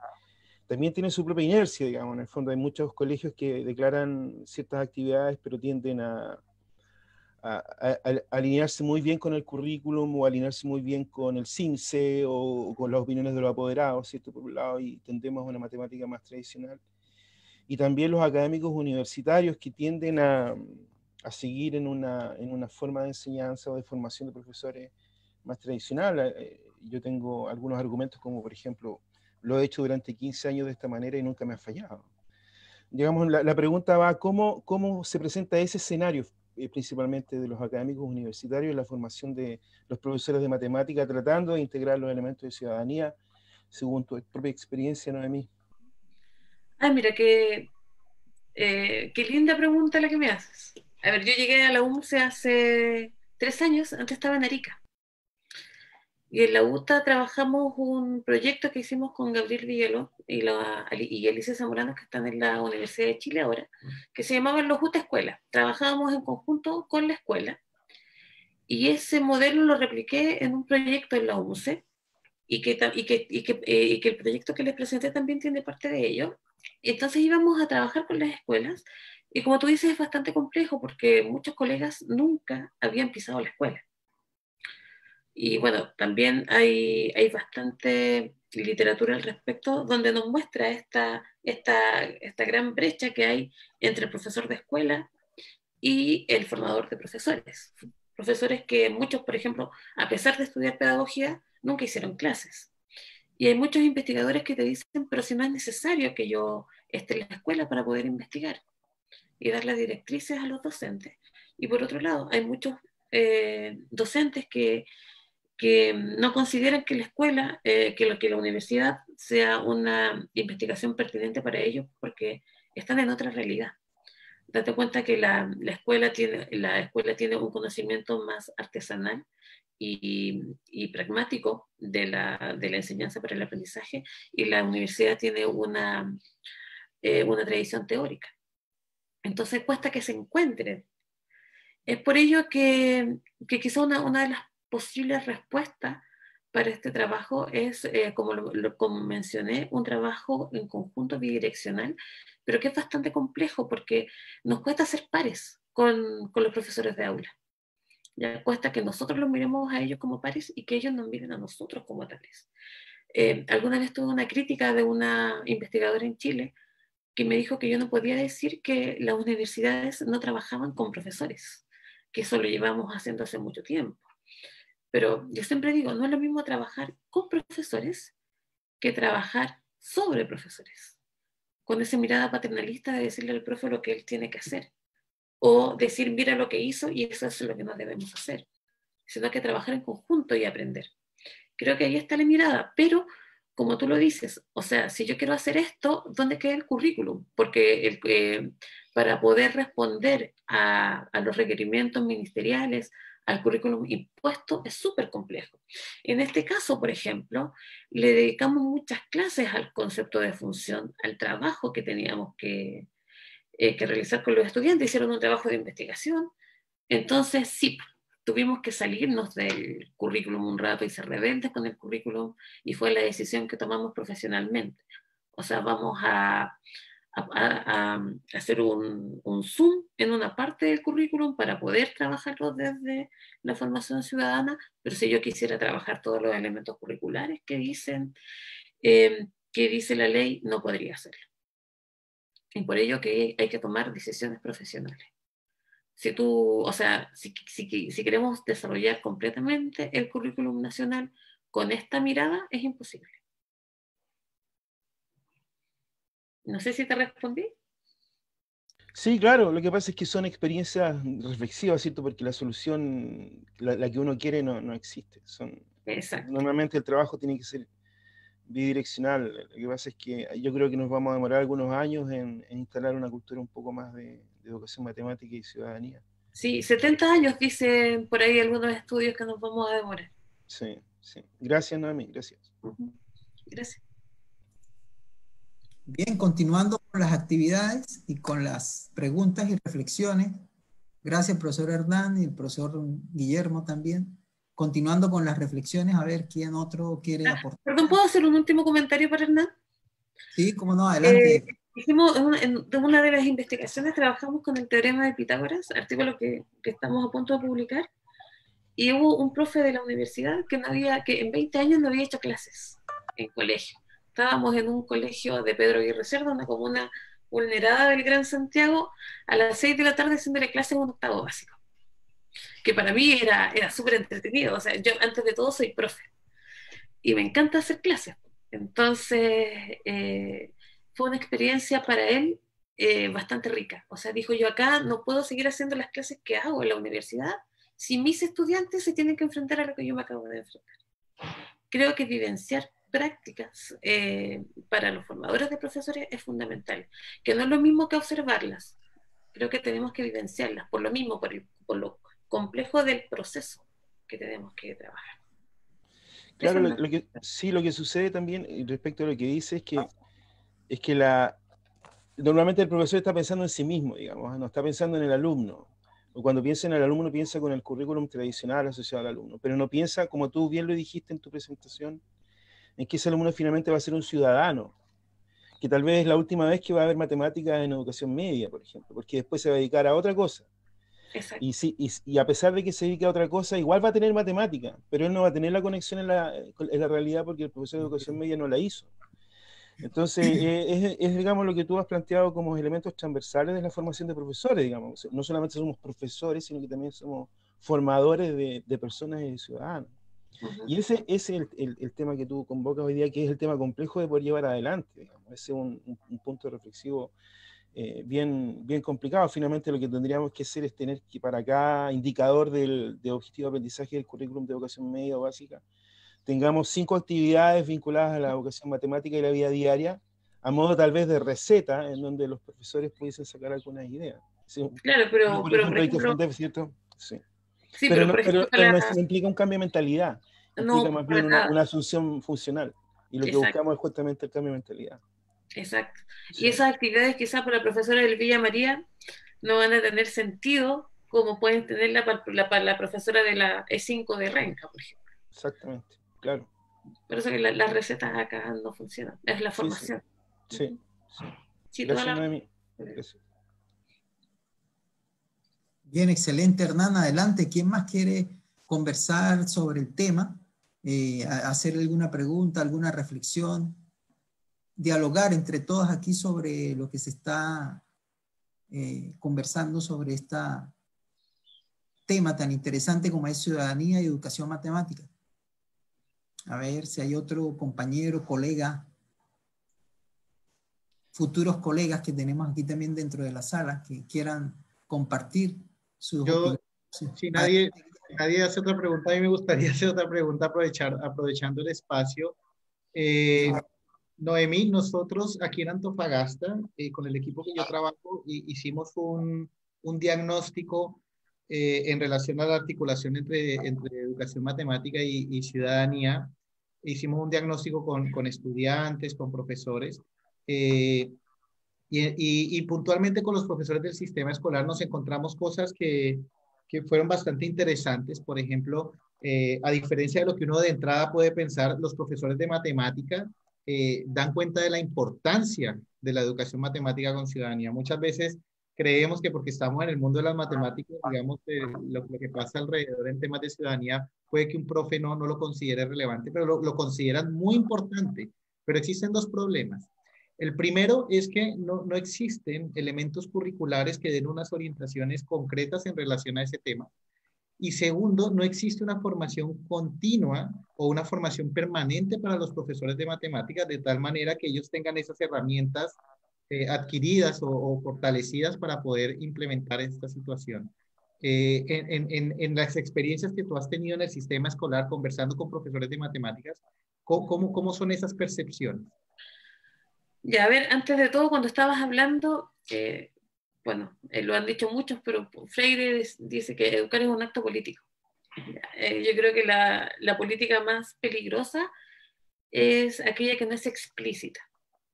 tiene su propia inercia, digamos. En el fondo hay muchos colegios que declaran ciertas actividades, pero tienden a alinearse muy bien con el currículum o alinearse muy bien con el CINCE o con las opiniones de los apoderados, ¿cierto? Por un lado, y tendemos a una matemática más tradicional. Y también los académicos universitarios que tienden a seguir en una forma de enseñanza o de formación de profesores más tradicional. Yo tengo algunos argumentos como, por ejemplo, lo he hecho durante 15 años de esta manera y nunca me ha fallado. Digamos, la pregunta va, ¿cómo se presenta ese escenario, principalmente de los académicos universitarios, en la formación de los profesores de matemática, tratando de integrar los elementos de ciudadanía, según tu propia experiencia, Noemí? Ay, mira, qué linda pregunta la que me haces. A ver, yo llegué a la UMCE hace 3 años, antes estaba en Arica. Y en la UTA trabajamos un proyecto que hicimos con Gabriel Villaló y Alicia Zamorano, que están en la Universidad de Chile ahora, que se llamaban los UTA Escuela. Trabajábamos en conjunto con la escuela, y ese modelo lo repliqué en un proyecto en la UMCE, y que el proyecto que les presenté también tiene parte de ello. Entonces íbamos a trabajar con las escuelas, y como tú dices, es bastante complejo porque muchos colegas nunca habían pisado la escuela. Y bueno, también hay bastante literatura al respecto donde nos muestra esta gran brecha que hay entre el profesor de escuela y el formador de profesores. Profesores que muchos, por ejemplo, a pesar de estudiar pedagogía, nunca hicieron clases. Y hay muchos investigadores que te dicen, pero si no es necesario que yo esté en la escuela para poder investigar y dar las directrices a los docentes. Y por otro lado, hay muchos docentes que no consideran que la escuela, que la universidad sea una investigación pertinente para ellos porque están en otra realidad. Date cuenta que la escuela tiene un conocimiento más artesanal y pragmático de la enseñanza para el aprendizaje, y la universidad tiene una tradición teórica. Entonces cuesta que se encuentren. Es por ello que quizá una de las posibles respuestas para este trabajo es, como mencioné, un trabajo en conjunto bidireccional, pero que es bastante complejo porque nos cuesta ser pares con los profesores de aula. Ya cuesta que nosotros los miremos a ellos como pares y que ellos nos miren a nosotros como tales. Alguna vez tuve una crítica de una investigadora en Chile que me dijo que yo no podía decir que las universidades no trabajaban con profesores, que eso lo llevamos haciendo hace mucho tiempo. Pero yo siempre digo, no es lo mismo trabajar con profesores que trabajar sobre profesores. con esa mirada paternalista de decirle al profe lo que él tiene que hacer, o decir, mira lo que hizo y eso es lo que no debemos hacer, sino que trabajar en conjunto y aprender. Creo que ahí está la mirada, pero como tú lo dices, o sea, si yo quiero hacer esto, ¿dónde queda el currículum? Porque para poder responder a los requerimientos ministeriales, al currículum impuesto, es súper complejo. En este caso, por ejemplo, le dedicamos muchas clases al concepto de función, al trabajo que teníamos que realizar con los estudiantes. Hicieron un trabajo de investigación, entonces sí, tuvimos que salirnos del currículum un rato y ser rebeldes con el currículum, y fue la decisión que tomamos profesionalmente. O sea, vamos a hacer un zoom en una parte del currículum para poder trabajarlo desde la formación ciudadana, pero si yo quisiera trabajar todos los elementos curriculares que dice la ley, no podría hacerlo. Y por ello que hay que tomar decisiones profesionales. Si tú, o sea, si queremos desarrollar completamente el currículum nacional con esta mirada, es imposible. No sé si te respondí. Sí, claro, lo que pasa es que son experiencias reflexivas, ¿cierto? Porque la solución, la que uno quiere, no existe. Exacto. Normalmente el trabajo tiene que ser bidireccional. Lo que pasa es que yo creo que nos vamos a demorar algunos años en instalar una cultura un poco más de educación matemática y ciudadanía. Sí, 70 años dicen por ahí algunos estudios que nos vamos a demorar. Sí, sí. Gracias, Noemí, gracias. Gracias. Bien, continuando con las actividades y con las preguntas y reflexiones. Gracias, profesor Hernán, y el profesor Guillermo también. Continuando con las reflexiones, a ver quién otro quiere aportar. Perdón, ¿puedo hacer un último comentario para Hernán? Sí, cómo no, adelante. Hicimos en una de las investigaciones, trabajamos con el teorema de Pitágoras, artículo que estamos a punto de publicar, y hubo un profe de la universidad que en 20 años no había hecho clases en colegio. Estábamos en un colegio de Pedro Aguirre Cerda, una comuna vulnerada del Gran Santiago, a las 6 de la tarde haciéndole clases en un octavo básico, que para mí era súper entretenido. O sea, yo antes de todo soy profe y me encanta hacer clases. Entonces, fue una experiencia para él bastante rica. O sea, dijo, yo acá no puedo seguir haciendo las clases que hago en la universidad si mis estudiantes se tienen que enfrentar a lo que yo me acabo de enfrentar. Creo que vivenciar prácticas para los formadores de profesores es fundamental, que no es lo mismo que observarlas. Creo que tenemos que vivenciarlas, por lo mismo, por lo complejo del proceso que tenemos que trabajar. Claro, lo que sucede también respecto a lo que dice es que normalmente el profesor está pensando en sí mismo, digamos, no está pensando en el alumno. O cuando piensa en el alumno, piensa con el currículum tradicional asociado al alumno, pero no piensa, como tú bien lo dijiste en tu presentación, en que ese alumno finalmente va a ser un ciudadano, que tal vez es la última vez que va a haber matemáticas en educación media, por ejemplo, porque después se va a dedicar a otra cosa. Exacto. Y a pesar de que se dedique a otra cosa, igual va a tener matemática, pero él no va a tener la conexión en la realidad porque el profesor de educación media no la hizo. Entonces, es, digamos, lo que tú has planteado como elementos transversales de la formación de profesores, digamos. No solamente somos profesores, sino que también somos formadores de personas y de ciudadanos. Y ese es el tema que tú convocas hoy día, que es el tema complejo de poder llevar adelante, digamos. Ese es un punto reflexivo bien complicado. Finalmente lo que tendríamos que hacer es tener que para cada indicador de objetivo de aprendizaje del currículum de educación media o básica, tengamos 5 actividades vinculadas a la educación matemática y la vida diaria, a modo tal vez de receta, en donde los profesores pudiesen sacar algunas ideas. ¿Sí? Claro, pero por ejemplo, hay que aprender, ¿cierto? Sí. Sí, pero por ejemplo, no implica un cambio de mentalidad, implica más bien una asunción funcional. Y lo que buscamos es justamente el cambio de mentalidad. Exacto. Sí. Y esas actividades quizás para la profesora del Villa María no van a tener sentido como pueden tenerla para la profesora de la E5 de Renca, por ejemplo. Exactamente, claro. Por eso que las recetas acá no funcionan, es la formación. Sí. Sí, Gracias, Noemí. Gracias. Bien, excelente, Hernán. Adelante. ¿Quién más quiere conversar sobre el tema? Hacer alguna pregunta, alguna reflexión, dialogar entre todos aquí sobre lo que se está conversando sobre este tema tan interesante como es ciudadanía y educación matemática. A ver si hay otro compañero, colega. futuros colegas que tenemos aquí también dentro de la sala que quieran compartir sus Yo, opiniones. si nadie hace otra pregunta, a mí me gustaría hacer otra pregunta aprovechando el espacio. Noemí, nosotros aquí en Antofagasta, con el equipo que yo trabajo, hicimos un diagnóstico en relación a la articulación entre educación matemática y ciudadanía. Hicimos un diagnóstico con estudiantes, con profesores, y puntualmente con los profesores del sistema escolar nos encontramos cosas que fueron bastante interesantes. Por ejemplo, a diferencia de lo que uno de entrada puede pensar, los profesores de matemática dan cuenta de la importancia de la educación matemática con ciudadanía. Muchas veces creemos que porque estamos en el mundo de las matemáticas, digamos, lo que pasa alrededor en temas de ciudadanía, puede que un profe no lo considere relevante, pero lo consideran muy importante. Pero existen dos problemas. El primero es que no existen elementos curriculares que den unas orientaciones concretas en relación a ese tema. Y segundo, no existe una formación continua o una formación permanente para los profesores de matemáticas, de tal manera que ellos tengan esas herramientas adquiridas o fortalecidas para poder implementar esta situación. En las experiencias que tú has tenido en el sistema escolar conversando con profesores de matemáticas, ¿cómo son esas percepciones? Ya, a ver, antes de todo, cuando estabas hablando, bueno, lo han dicho muchos, pero Freire dice que educar es un acto político. Yo creo que la política más peligrosa es aquella que no es explícita,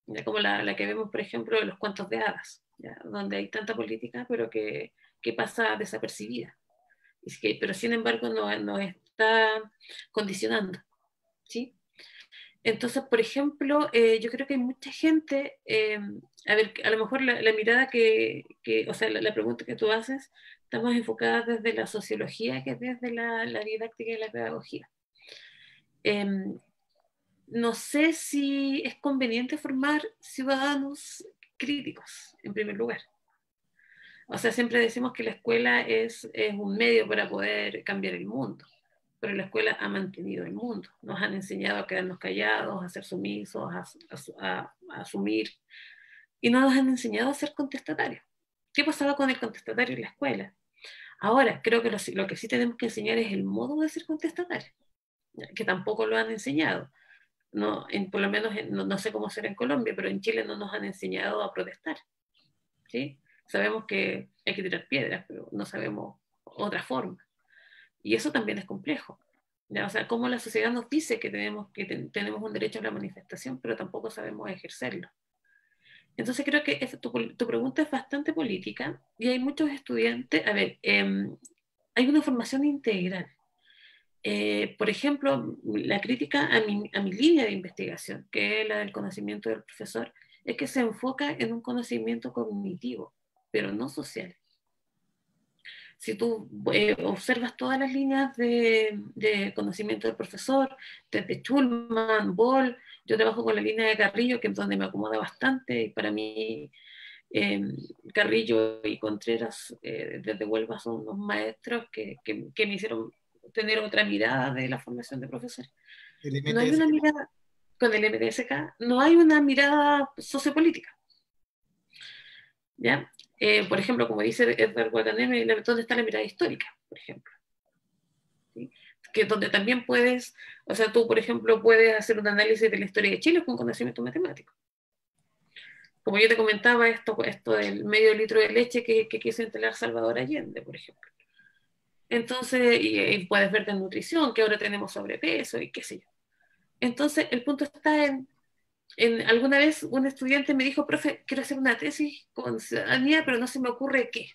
¿ya? Como la que vemos, por ejemplo, en los cuentos de hadas, ¿ya? Donde hay tanta política, pero que pasa desapercibida, pero sin embargo no está condicionando, ¿sí? Entonces, por ejemplo, yo creo que hay mucha gente, a ver, a lo mejor la mirada o sea, la pregunta que tú haces está más enfocada desde la sociología que desde la didáctica y la pedagogía. No sé si es conveniente formar ciudadanos críticos, en primer lugar. O sea, siempre decimos que la escuela es un medio para poder cambiar el mundo, pero la escuela ha mantenido el mundo. Nos han enseñado a quedarnos callados, a ser sumisos, a asumir, y no nos han enseñado a ser contestatarios. ¿Qué pasaba con el contestatario en la escuela? Ahora, creo que lo que sí tenemos que enseñar es el modo de ser contestatario, que tampoco lo han enseñado. No, por lo menos no sé cómo será en Colombia, pero en Chile no nos han enseñado a protestar, ¿sí? Sabemos que hay que tirar piedras, pero no sabemos otra forma. Y eso también es complejo. ¿Ya? O sea, cómo la sociedad nos dice que tenemos un derecho a la manifestación, pero tampoco sabemos ejercerlo. Entonces creo que tu pregunta es bastante política y hay muchos estudiantes, a ver, hay una formación integral. Por ejemplo, la crítica a mi línea de investigación, que es la del conocimiento del profesor, es que se enfoca en un conocimiento cognitivo, pero no social. Si tú observas todas las líneas de conocimiento del profesor, desde Schulman, Boll, yo trabajo con la línea de Carrillo, que es donde me acomoda bastante, y para mí Carrillo y Contreras desde Huelva son unos maestros que me hicieron tener otra mirada de la formación de profesores. No hay una mirada, con el MTSK, no hay una mirada sociopolítica. ¿Ya? Por ejemplo, como dice Edward Guataneme, ¿dónde está la mirada histórica? Por ejemplo. ¿Sí? Que donde también puedes, o sea, tú, por ejemplo, puedes hacer un análisis de la historia de Chile con conocimiento matemático. Como yo te comentaba, esto del medio litro de leche que quiso instalar Salvador Allende, por ejemplo. Entonces, y puedes ver de nutrición, que ahora tenemos sobrepeso y qué sé yo. Entonces, el punto está en alguna vez un estudiante me dijo, profe, quiero hacer una tesis con ciudadanía, pero no se me ocurre qué.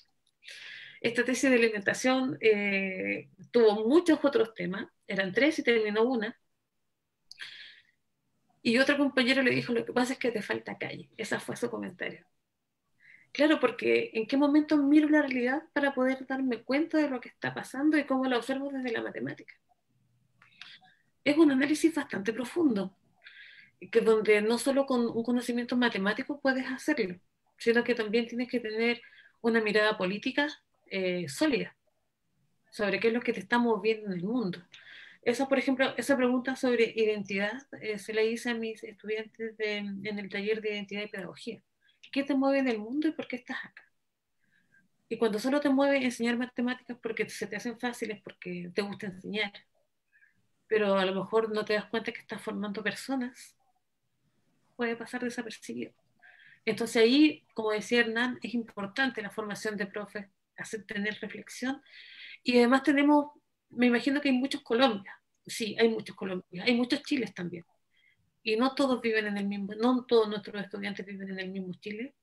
Esta tesis de alimentación tuvo muchos otros temas, eran 3 y terminó una. Y otro compañero le dijo, lo que pasa es que te falta calle. Ese fue su comentario. Claro, porque ¿en qué momento miro la realidad para poder darme cuenta de lo que está pasando y cómo la observo desde la matemática? Es un análisis bastante profundo, que donde no solo con un conocimiento matemático puedes hacerlo, sino que también tienes que tener una mirada política sólida sobre qué es lo que te está moviendo en el mundo. Esa, por ejemplo, esa pregunta sobre identidad se la hice a mis estudiantes en el taller de identidad y pedagogía. qué te mueve en el mundo y por qué estás acá. Y cuando solo te mueve enseñar matemáticas porque se te hacen fáciles, porque te gusta enseñar, pero a lo mejor no te das cuenta que estás formando personas, puede pasar desapercibido. Entonces ahí, como decía Hernán, es importante la formación de profes, hacer tener reflexión. Y además tenemos, me imagino que hay muchos Colombias, sí, hay muchos Colombias, hay muchos Chiles también. Y no todos viven en el mismo, no todos nuestros estudiantes viven en el mismo Chile,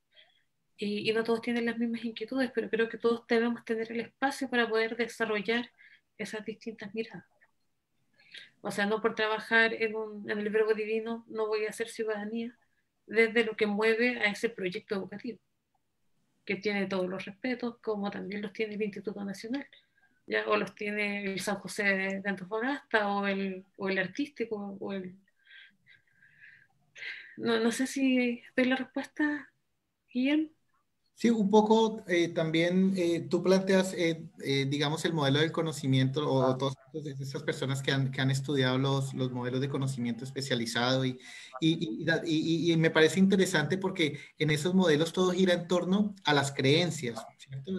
y no todos tienen las mismas inquietudes, pero creo que todos debemos tener el espacio para poder desarrollar esas distintas miradas. O sea, no por trabajar en el verbo divino no voy a hacer ciudadanía desde lo que mueve a ese proyecto educativo, que tiene todos los respetos, como también los tiene el Instituto Nacional, ¿ya? O los tiene el San José de Antofagasta, o el artístico, o el... No, no sé si doy la respuesta, Guillermo. Sí, un poco también tú planteas, digamos, el modelo del conocimiento o todas esas personas que han estudiado los modelos de conocimiento especializado y me parece interesante porque en esos modelos todo gira en torno a las creencias, ¿cierto?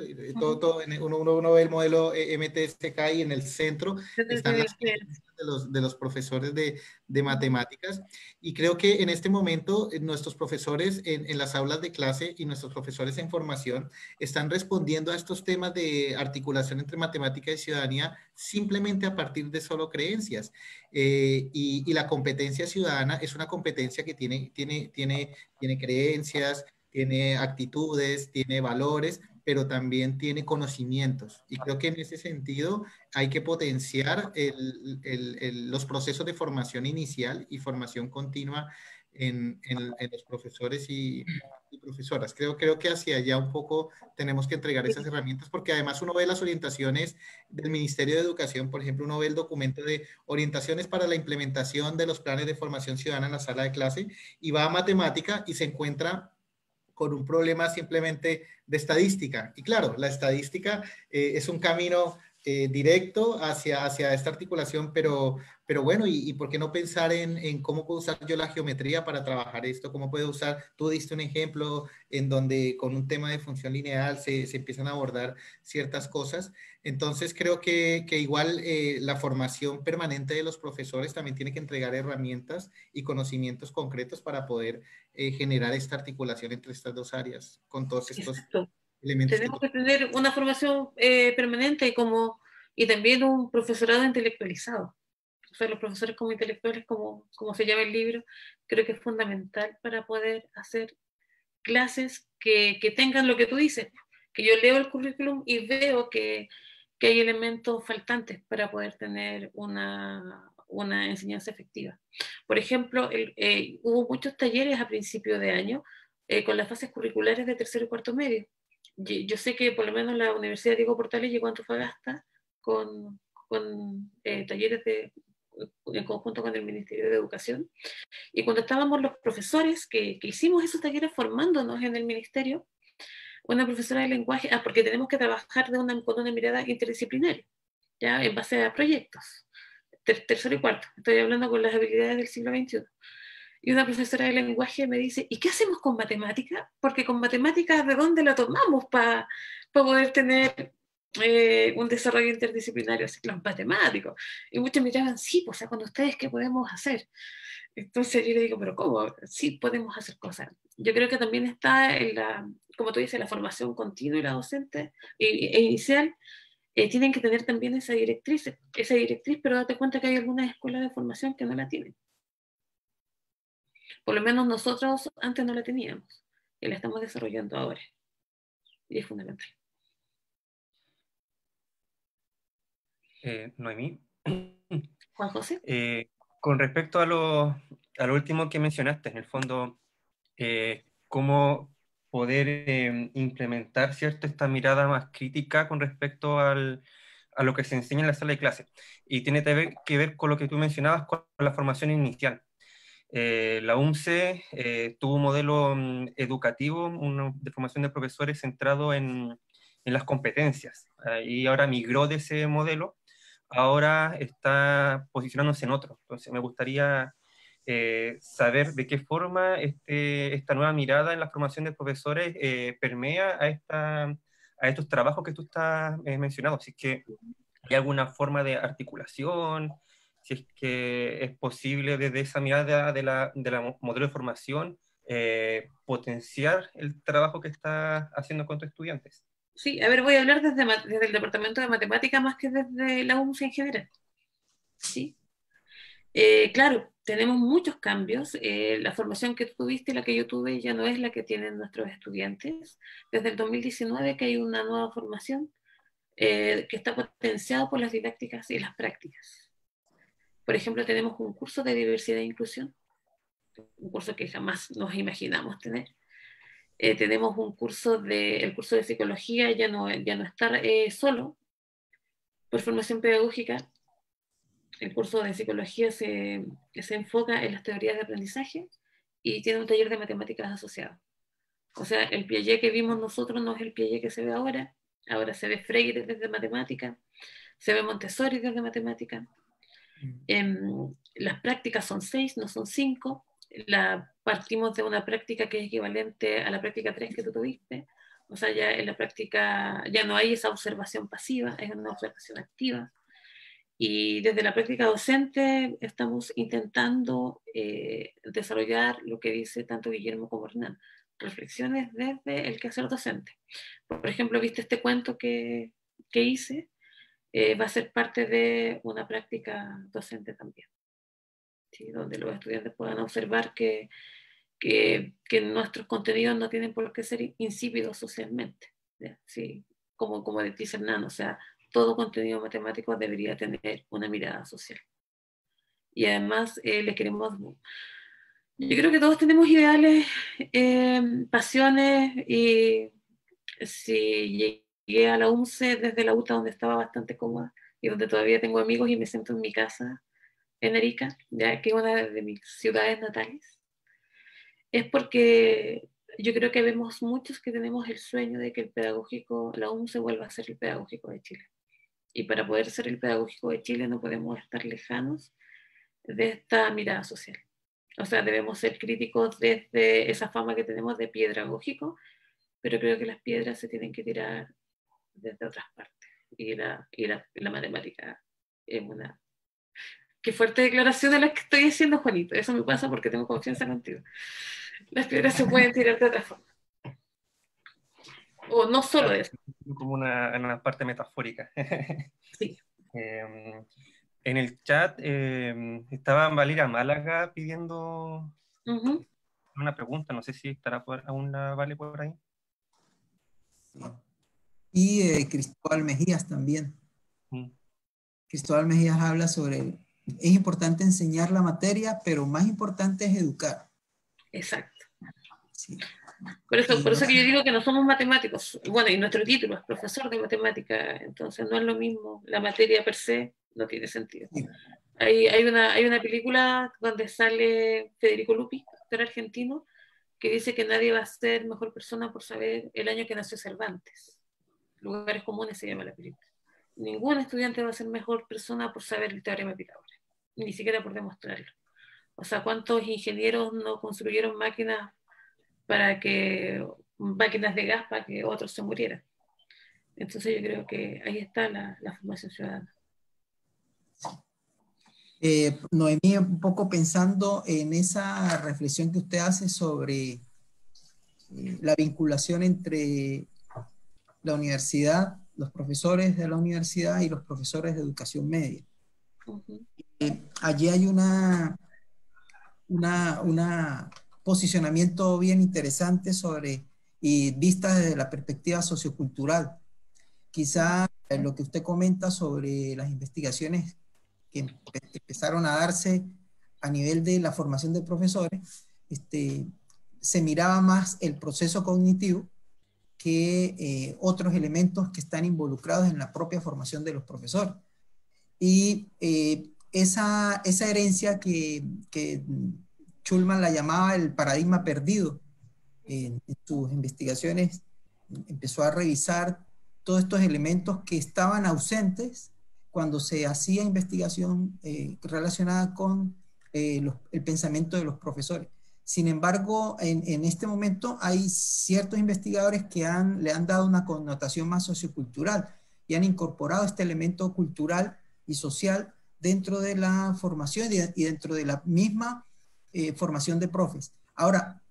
Uno ve el modelo MTSK y en el centro están las creencias de los profesores de matemáticas. Y creo que en este momento nuestros profesores en las aulas de clase y nuestros profesores en formación están respondiendo a estos temas de articulación entre matemática y ciudadanía simplemente a partir de solo creencias. Y la competencia ciudadana es una competencia que tiene creencias, tiene actitudes, tiene valores, pero también tiene conocimientos. Y creo que en ese sentido hay que potenciar los procesos de formación inicial y formación continua en los profesores y profesoras. Creo que hacia allá un poco tenemos que entregar esas herramientas, porque además uno ve las orientaciones del Ministerio de Educación, por ejemplo, uno ve el documento de orientaciones para la implementación de los planes de formación ciudadana en la sala de clase y va a matemática y se encuentra con un problema simplemente de estadística. Y claro, la estadística es un camino directo hacia esta articulación, pero bueno, y por qué no pensar en cómo puedo usar yo la geometría para trabajar esto? ¿Cómo puedo usar? Tú diste un ejemplo en donde con un tema de función lineal se empiezan a abordar ciertas cosas. Entonces creo que igual la formación permanente de los profesores también tiene que entregar herramientas y conocimientos concretos para poder generar esta articulación entre estas dos áreas con todos estos elementos. Tenemos que tener una formación permanente y también un profesorado intelectualizado. O sea, los profesores como intelectuales, como se llama el libro, creo que es fundamental para poder hacer clases que tengan lo que tú dices, que yo leo el currículum y veo que hay elementos faltantes para poder tener una enseñanza efectiva. Por ejemplo, hubo muchos talleres a principio de año con las fases curriculares de tercero y cuarto medio. Yo sé que por lo menos la Universidad Diego Portales llegó a Antofagasta con talleres en conjunto con el Ministerio de Educación. Y cuando estábamos los profesores que hicimos esos talleres formándonos en el ministerio, una profesora de lenguaje, porque tenemos que trabajar con una mirada interdisciplinaria, ya en base a proyectos, tercero y cuarto, estoy hablando con las habilidades del siglo XXI. Y una profesora de lenguaje me dice, ¿y qué hacemos con matemática? Porque con matemáticas, ¿de dónde la tomamos para poder tener un desarrollo interdisciplinario ciclos matemáticos? Y muchos me miraban, sí, pues, o sea, con ustedes, ¿qué podemos hacer? Entonces yo le digo, ¿pero cómo? Sí, podemos hacer cosas. Yo creo que también está como tú dices, la formación continua y la docente e inicial, tienen que tener también esa directriz, pero date cuenta que hay algunas escuelas de formación que no la tienen. Por lo menos nosotros antes no la teníamos y la estamos desarrollando ahora. Y es fundamental. Noemí. Juan José. Con respecto a lo último que mencionaste, en el fondo, cómo poder implementar, ¿cierto?, esta mirada más crítica con respecto a lo que se enseña en la sala de clase. Y tiene que ver con lo que tú mencionabas, con la formación inicial. La UMCE tuvo un modelo educativo, de formación de profesores centrado en las competencias. Y ahora migró de ese modelo, ahora está posicionándose en otro. Entonces me gustaría saber de qué forma esta nueva mirada en la formación de profesores permea a estos trabajos que tú estás mencionando. Si es que hay alguna forma de articulación, si es que es posible desde esa mirada de la modelo de formación potenciar el trabajo que estás haciendo con tus estudiantes. Sí, a ver, voy a hablar desde el Departamento de Matemática más que desde la UMS en general. ¿Sí? Claro, tenemos muchos cambios. La formación que tú tuviste y la que yo tuve ya no es la que tienen nuestros estudiantes. Desde el 2019 que hay una nueva formación que está potenciada por las didácticas y las prácticas. Por ejemplo, tenemos un curso de diversidad e inclusión, un curso que jamás nos imaginamos tener. Tenemos un curso el curso de psicología ya no está solo por formación pedagógica. El curso de psicología se enfoca en las teorías de aprendizaje y tiene un taller de matemáticas asociado. O sea, el Piaget que vimos nosotros no es el Piaget que se ve ahora. Ahora se ve Freire desde matemática, se ve Montessori desde matemática. Las prácticas son 6, no son 5. Partimos de una práctica que es equivalente a la práctica 3 que tú tuviste. O sea, ya en la práctica ya no hay esa observación pasiva, es una observación activa. Y desde la práctica docente estamos intentando desarrollar lo que dice tanto Guillermo como Hernán, reflexiones desde el quehacer docente. Por ejemplo, viste este cuento que hice, va a ser parte de una práctica docente también, ¿sí? Donde los estudiantes puedan observar que nuestros contenidos no tienen por qué ser insípidos socialmente, ¿sí? Como dice Hernán, o sea, todo contenido matemático debería tener una mirada social. Y además le queremos... Yo creo que todos tenemos ideales, pasiones, y si llegué a la UNCE desde la UTA, donde estaba bastante cómoda y donde todavía tengo amigos y me siento en mi casa en Arica, ya que es una de mis ciudades natales, es porque yo creo que vemos muchos que tenemos el sueño de que el pedagógico, la UNCE vuelva a ser el pedagógico de Chile. Y para poder ser el pedagógico de Chile no podemos estar lejanos de esta mirada social. O sea, debemos ser críticos desde esa fama que tenemos de piedragógico, pero creo que las piedras se tienen que tirar desde otras partes. Y la matemática es una... Qué fuerte declaración de la que estoy haciendo, Juanito. Eso me pasa porque tengo confianza contigo. Las piedras se pueden tirar de otra forma. O no solo de eso. Como una parte metafórica. Sí. En el chat estaba Valeria Málaga pidiendo una pregunta. No sé si estará aún la Vale por ahí. Y Cristóbal Mejías también. Cristóbal Mejías habla sobre, es importante enseñar la materia, pero más importante es educar. Exacto. Sí. Por eso que yo digo que no somos matemáticos. Bueno, y nuestro título es profesor de matemática, entonces no es lo mismo. La materia per se no tiene sentido. Sí. Hay una película donde sale Federico Lupi, actor argentino, que dice que nadie va a ser mejor persona por saber el año que nació Cervantes. Lugares comunes se llama la película. Ningún estudiante va a ser mejor persona por saber el teorema de Pitágoras, ni siquiera por demostrarlo. O sea, ¿cuántos ingenieros no construyeron máquinas de gas para que otros se murieran? Entonces yo creo que ahí está la formación ciudadana. Noemí, un poco pensando en esa reflexión que usted hace sobre la vinculación entre la universidad, los profesores de la universidad y los profesores de educación media. Allí hay una posicionamiento bien interesante sobre, y vista desde la perspectiva sociocultural. Quizá lo que usted comenta sobre las investigaciones que empezaron a darse a nivel de la formación de profesores, se miraba más el proceso cognitivo que otros elementos que están involucrados en la propia formación de los profesores. Y esa herencia que Schulman la llamaba el paradigma perdido, en sus investigaciones empezó a revisar todos estos elementos que estaban ausentes cuando se hacía investigación relacionada con el pensamiento de los profesores. Sin embargo, en este momento hay ciertos investigadores que le han dado una connotación más sociocultural y han incorporado este elemento cultural y social dentro de la formación y dentro de la misma formación de profes. Ahora,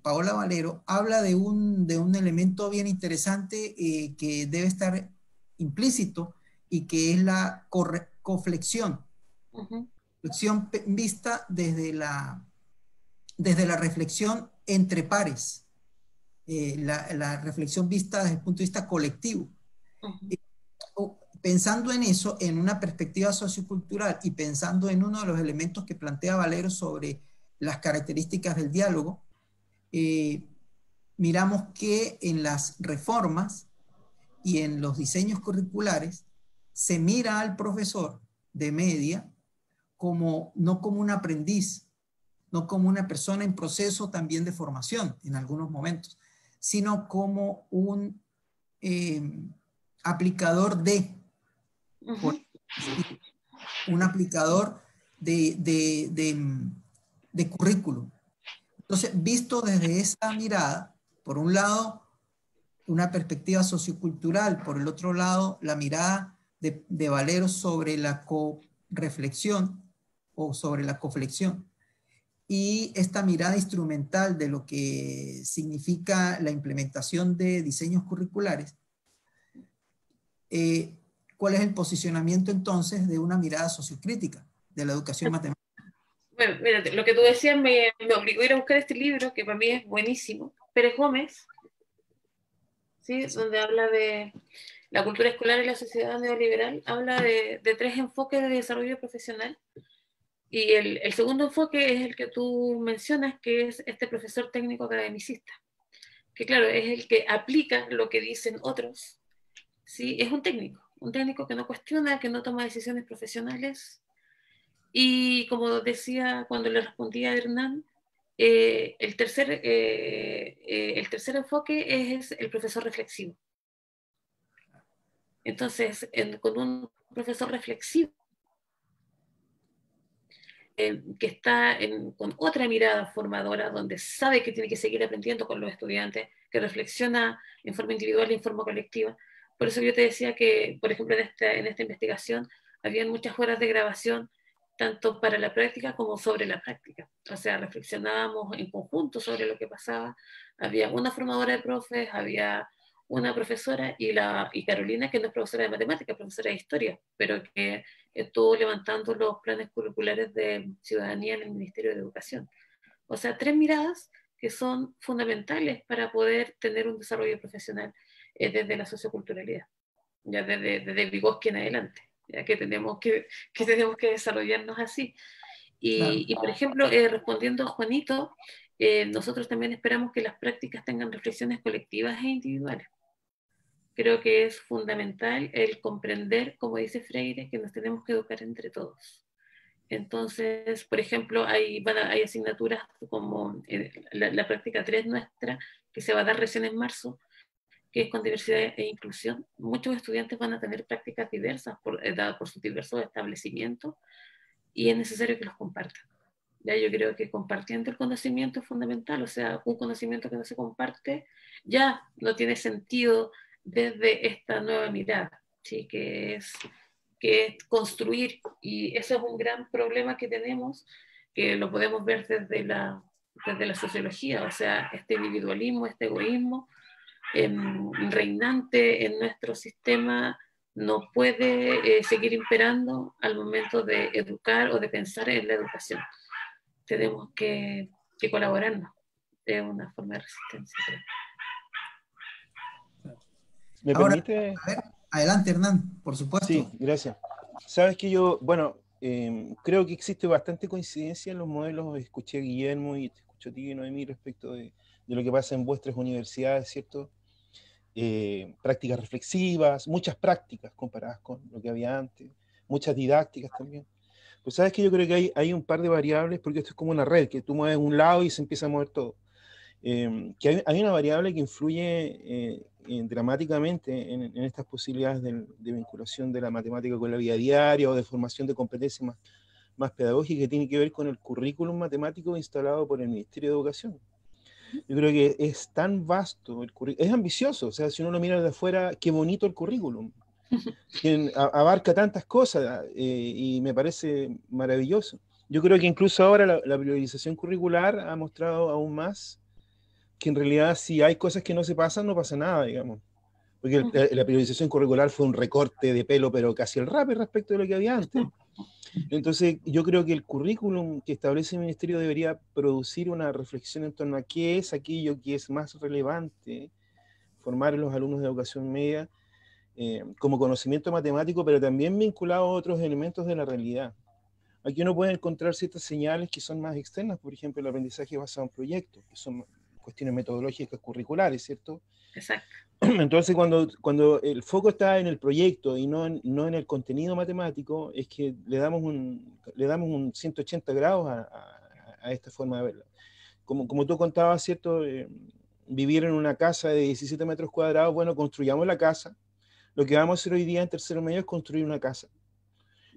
Paola Valero, habla de un elemento bien interesante que debe estar implícito y que es la coflexión. Reflexión vista desde la reflexión entre pares, la reflexión vista desde el punto de vista colectivo. Pensando en eso, en una perspectiva sociocultural y pensando en uno de los elementos que plantea Valero sobre las características del diálogo, miramos que en las reformas y en los diseños curriculares se mira al profesor de media no como un aprendiz, no como una persona en proceso también de formación en algunos momentos, sino como un aplicador un aplicador de currículum. Entonces, visto desde esa mirada, por un lado, una perspectiva sociocultural, por el otro lado, la mirada de Valero sobre la co-reflexión o sobre la coflexión, y esta mirada instrumental de lo que significa la implementación de diseños curriculares, ¿cuál es el posicionamiento entonces de una mirada sociocrítica de la educación matemática? Bueno, mírate, lo que tú decías me obligó a ir a buscar este libro, que para mí es buenísimo, Pérez Gómez, ¿sí? Donde habla de la cultura escolar y la sociedad neoliberal, habla de 3 enfoques de desarrollo profesional. Y el segundo enfoque es el que tú mencionas, que es este profesor técnico academicista, que claro, es el que aplica lo que dicen otros, ¿sí? Es un técnico que no cuestiona, que no toma decisiones profesionales. Y como decía cuando le respondía a Hernán, el tercer enfoque es el profesor reflexivo. Entonces, con un profesor reflexivo, que está con otra mirada formadora, donde sabe que tiene que seguir aprendiendo con los estudiantes, que reflexiona en forma individual y en forma colectiva. Por eso yo te decía que, por ejemplo, en esta investigación, habían muchas horas de grabación, tanto para la práctica como sobre la práctica. O sea, reflexionábamos en conjunto sobre lo que pasaba. Había una formadora de profes, había una profesora y Carolina, que no es profesora de matemáticas, profesora de historia, pero que estuvo levantando los planes curriculares de ciudadanía en el Ministerio de Educación. O sea, 3 miradas que son fundamentales para poder tener un desarrollo profesional desde la socioculturalidad, ya desde Vygotsky en adelante, ya que tenemos que desarrollarnos así. Y por ejemplo, respondiendo a Juanito, nosotros también esperamos que las prácticas tengan reflexiones colectivas e individuales. Creo que es fundamental el comprender, como dice Freire, que nos tenemos que educar entre todos. Entonces, por ejemplo, hay asignaturas como la práctica 3 nuestra, que se va a dar recién en marzo, que es con diversidad e inclusión. Muchos estudiantes van a tener prácticas diversas dadas por sus diversos establecimientos, y es necesario que los compartan. Ya, yo creo que compartiendo el conocimiento es fundamental. O sea, un conocimiento que no se comparte ya no tiene sentido desde esta nueva mirada, ¿sí? que es construir, y eso es un gran problema que tenemos, que lo podemos ver desde la sociología. O sea, este individualismo, este egoísmo reinante en nuestro sistema no puede seguir imperando al momento de educar o de pensar en la educación. Tenemos que colaborarnos, es una forma de resistencia. ¿Me Ahora, permite? a ver, adelante, Hernán, por supuesto. Sí, gracias. Sabes que yo, bueno, creo que existe bastante coincidencia en los modelos. Escuché a Guillermo y te escucho a ti, Noemí, respecto de lo que pasa en vuestras universidades, ¿cierto? Prácticas reflexivas, muchas prácticas comparadas con lo que había antes, muchas didácticas también. Pues sabes que yo creo que hay un par de variables, porque esto es como una red, que tú mueves un lado y se empieza a mover todo. Que hay una variable que influye dramáticamente en estas posibilidades de vinculación de la matemática con la vida diaria o de formación de competencias más pedagógica que tiene que ver con el currículum matemático instalado por el Ministerio de Educación. Yo creo que es tan vasto, es ambicioso, o sea, si uno lo mira de afuera, qué bonito el currículum, que abarca tantas cosas y me parece maravilloso. Yo creo que incluso ahora la priorización curricular ha mostrado aún más que en realidad si hay cosas que no se pasan, no pasa nada, digamos. Porque la priorización curricular fue un recorte de pelo, pero casi el rap respecto de lo que había antes. Entonces, yo creo que el currículum que establece el Ministerio debería producir una reflexión en torno a qué es aquello que es más relevante, formar a los alumnos de educación media como conocimiento matemático, pero también vinculado a otros elementos de la realidad. Aquí uno puede encontrar ciertas señales que son más externas, por ejemplo, el aprendizaje basado en proyectos, que son cuestiones metodológicas curriculares, ¿cierto? Exacto. Entonces, cuando el foco está en el proyecto y no en el contenido matemático, es que le damos un 180 grados a esta forma de verla. Como tú contabas, ¿cierto? Vivir en una casa de 17 metros cuadrados, bueno, construyamos la casa. Lo que vamos a hacer hoy día en tercero medio es construir una casa.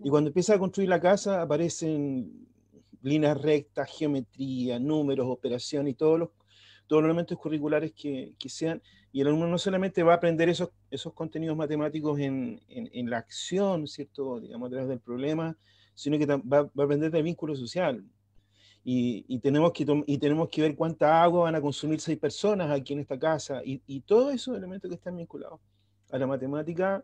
Y cuando empieza a construir la casa, aparecen líneas rectas, geometría, números, operaciones y todos los elementos curriculares que sean, y el alumno no solamente va a aprender esos contenidos matemáticos en la acción, ¿cierto? Digamos, a través del problema, sino que va a aprender del vínculo social. Y tenemos que ver cuánta agua van a consumir 6 personas aquí en esta casa, y todos esos elementos que están vinculados a la matemática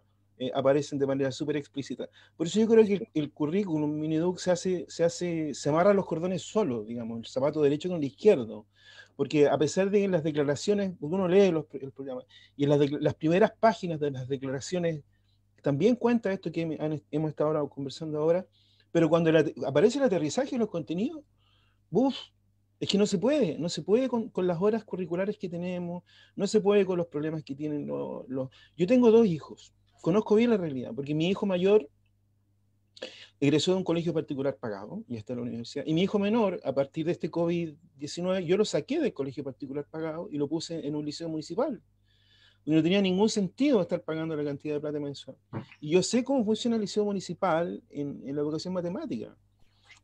aparecen de manera súper explícita. Por eso yo creo que el currículum Mineduc se amarra los cordones solo, digamos, el zapato derecho con el izquierdo, porque a pesar de las declaraciones, uno lee el programa, y en las primeras páginas de las declaraciones también cuenta esto que hemos estado conversando ahora, pero cuando aparece el aterrizaje de los contenidos, ¡buf! Es que no se puede con las horas curriculares que tenemos, no se puede con los problemas que tienen los... Yo tengo 2 hijos, conozco bien la realidad, porque mi hijo mayor egresó de un colegio particular pagado, y está en la universidad, y mi hijo menor, a partir de este COVID-19, yo lo saqué del colegio particular pagado y lo puse en un liceo municipal. Y no tenía ningún sentido estar pagando la cantidad de plata mensual. Y yo sé cómo funciona el liceo municipal en la educación matemática.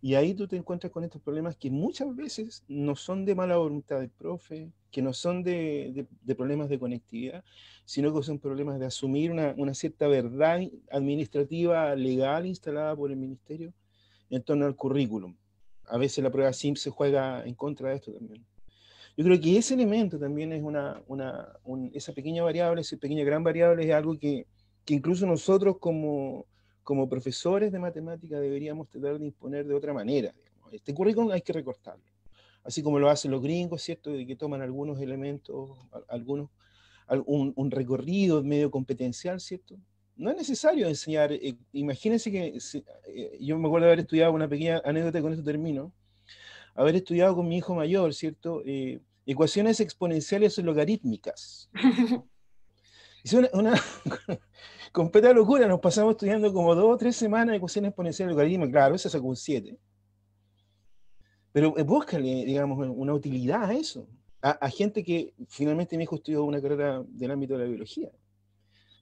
Y ahí tú te encuentras con estos problemas que muchas veces no son de mala voluntad del profe, que no son de problemas de conectividad, sino que son problemas de asumir una cierta verdad administrativa, legal, instalada por el ministerio en torno al currículum. A veces la prueba SIMP se juega en contra de esto también. Yo creo que ese elemento también es esa pequeña variable, esa pequeña gran variable, es algo que incluso nosotros como profesores de matemática deberíamos tratar de imponer de otra manera. Digamos. Este currículum hay que recortarlo, así como lo hacen los gringos, ¿cierto? De que toman algunos elementos, un recorrido medio competencial, ¿cierto? No es necesario enseñar, imagínense que yo me acuerdo de haber estudiado una pequeña anécdota, con esto termino, haber estudiado con mi hijo mayor, ¿cierto? Ecuaciones exponenciales o logarítmicas. Es una completa locura, nos pasamos estudiando como 2 o 3 semanas de ecuaciones exponenciales logarítmicas, claro, eso sacó un 7. Pero búscale, digamos, una utilidad a eso. A gente que finalmente mi hijo estudió una carrera del ámbito de la biología.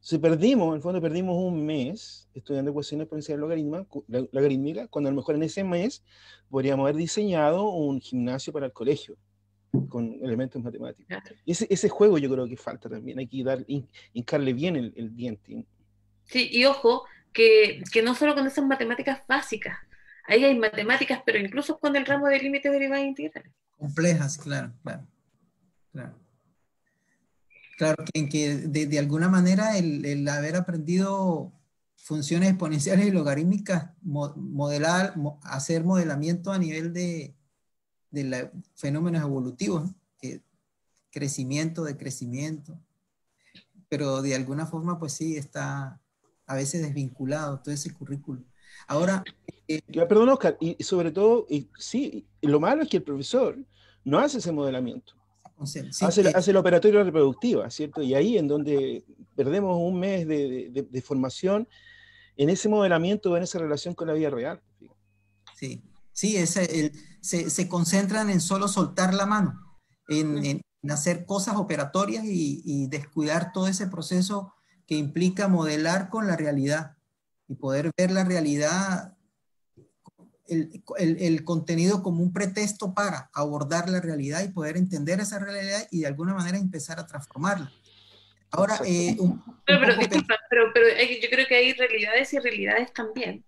En el fondo perdimos un mes estudiando ecuaciones exponenciales logarítmicas, cuando a lo mejor en ese mes podríamos haber diseñado un gimnasio para el colegio con elementos matemáticos. Ese juego yo creo que falta también, hay que hincarle bien el diente. Sí, y ojo, que no solo con esas matemáticas básicas, ahí hay matemáticas, pero incluso con el ramo de límites derivadas integrales. Complejas, claro. Claro, que de alguna manera el haber aprendido funciones exponenciales y logarítmicas, hacer modelamiento a nivel de fenómenos evolutivos, ¿no? Crecimiento, decrecimiento, pero de alguna forma pues sí está a veces desvinculado todo ese currículo. Ahora... Perdón, Oscar, y sobre todo, sí, lo malo es que el profesor no hace ese modelamiento. Sí, hace la operatoria reproductiva, ¿cierto? Y ahí en donde perdemos un mes de formación en ese modelamiento, en esa relación con la vida real. Sí, se concentran en solo soltar la mano, en hacer cosas operatorias y descuidar todo ese proceso que implica modelar con la realidad y poder ver la realidad el contenido como un pretexto para abordar la realidad y poder entender esa realidad y de alguna manera empezar a transformarla. Ahora, disculpa, pero yo creo que hay realidades y realidades también.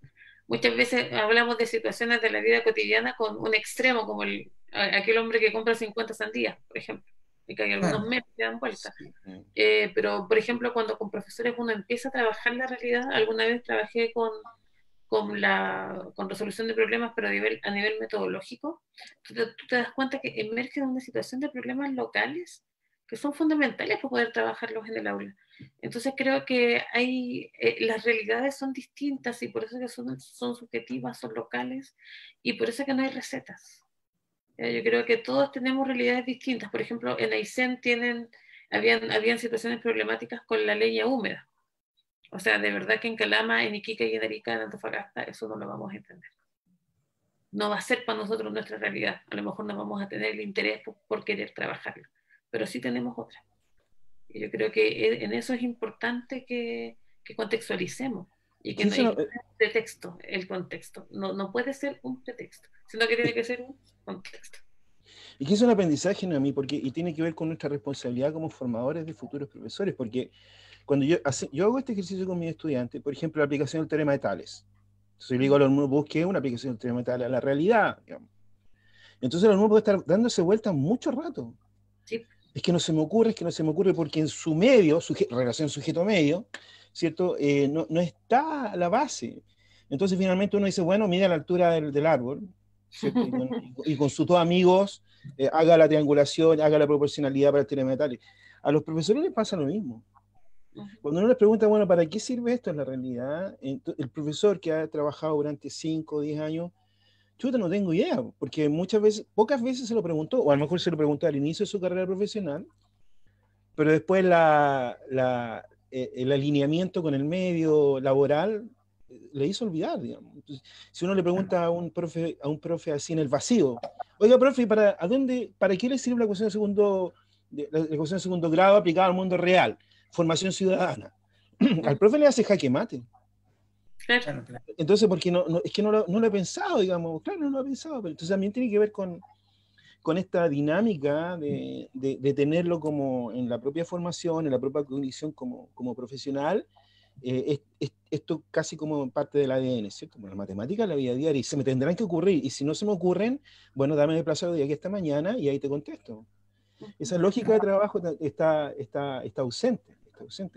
Muchas veces hablamos de situaciones de la vida cotidiana con un extremo, como aquel hombre que compra 50 sandías, por ejemplo, y que hay algunos memes que dan vuelta. Pero, por ejemplo, cuando con profesores uno empieza a trabajar la realidad, alguna vez trabajé con resolución de problemas, pero a nivel metodológico, tú te das cuenta que emergen una situación de problemas locales que son fundamentales para poder trabajarlos en el aula. Entonces creo que las realidades son distintas y por eso que son subjetivas, son locales y por eso que no hay recetas. Yo creo que todos tenemos realidades distintas. Por ejemplo, en Aysén habían situaciones problemáticas con la leña húmeda. O sea, de verdad que en Calama, en Iquique y en Arica, en Antofagasta, eso no lo vamos a entender. No va a ser para nosotros nuestra realidad. A lo mejor no vamos a tener el interés por querer trabajarlo, pero sí tenemos otra. Y yo creo que en eso es importante que contextualicemos y que no hay pretexto, el contexto. No puede ser un pretexto, sino que tiene que ser un contexto. Y que es un aprendizaje a mí, y tiene que ver con nuestra responsabilidad como formadores de futuros profesores, porque cuando yo hago este ejercicio con mis estudiantes, por ejemplo, la aplicación del teorema de Tales. Entonces yo le digo al alumno, busque una aplicación del teorema de Tales a la realidad, digamos. Entonces el alumno puede estar dándose vueltas mucho rato. Sí. Es que no se me ocurre, porque en su medio, relación sujeto-medio, ¿cierto? No está la base. Entonces finalmente uno dice, bueno, mide la altura del árbol, ¿cierto? Y con sus dos amigos haga la triangulación, haga la proporcionalidad para el teorema de Tales. A los profesores les pasa lo mismo. Cuando uno les pregunta, bueno, ¿para qué sirve esto en la realidad? El profesor que ha trabajado durante 5 o 10 años, chuta, no tengo idea, porque pocas veces se lo preguntó, o a lo mejor se lo preguntó al inicio de su carrera profesional, pero después el alineamiento con el medio laboral le hizo olvidar, digamos. Entonces, si uno le pregunta a un profe así en el vacío, oiga, profe, ¿para qué le sirve la ecuación de segundo grado aplicada al mundo real? Formación ciudadana. Al profe le hace jaque mate. Claro. Entonces, porque es que no lo he pensado, digamos, claro, no lo he pensado, pero entonces también tiene que ver con esta dinámica de tenerlo como en la propia formación, en la propia condición como profesional, esto casi como parte del ADN, ¿cierto? Como la matemática, la vida diaria, y se me tendrán que ocurrir, y si no se me ocurren, bueno, dame el plazo de aquí hasta mañana y ahí te contesto. Esa lógica de trabajo está ausente,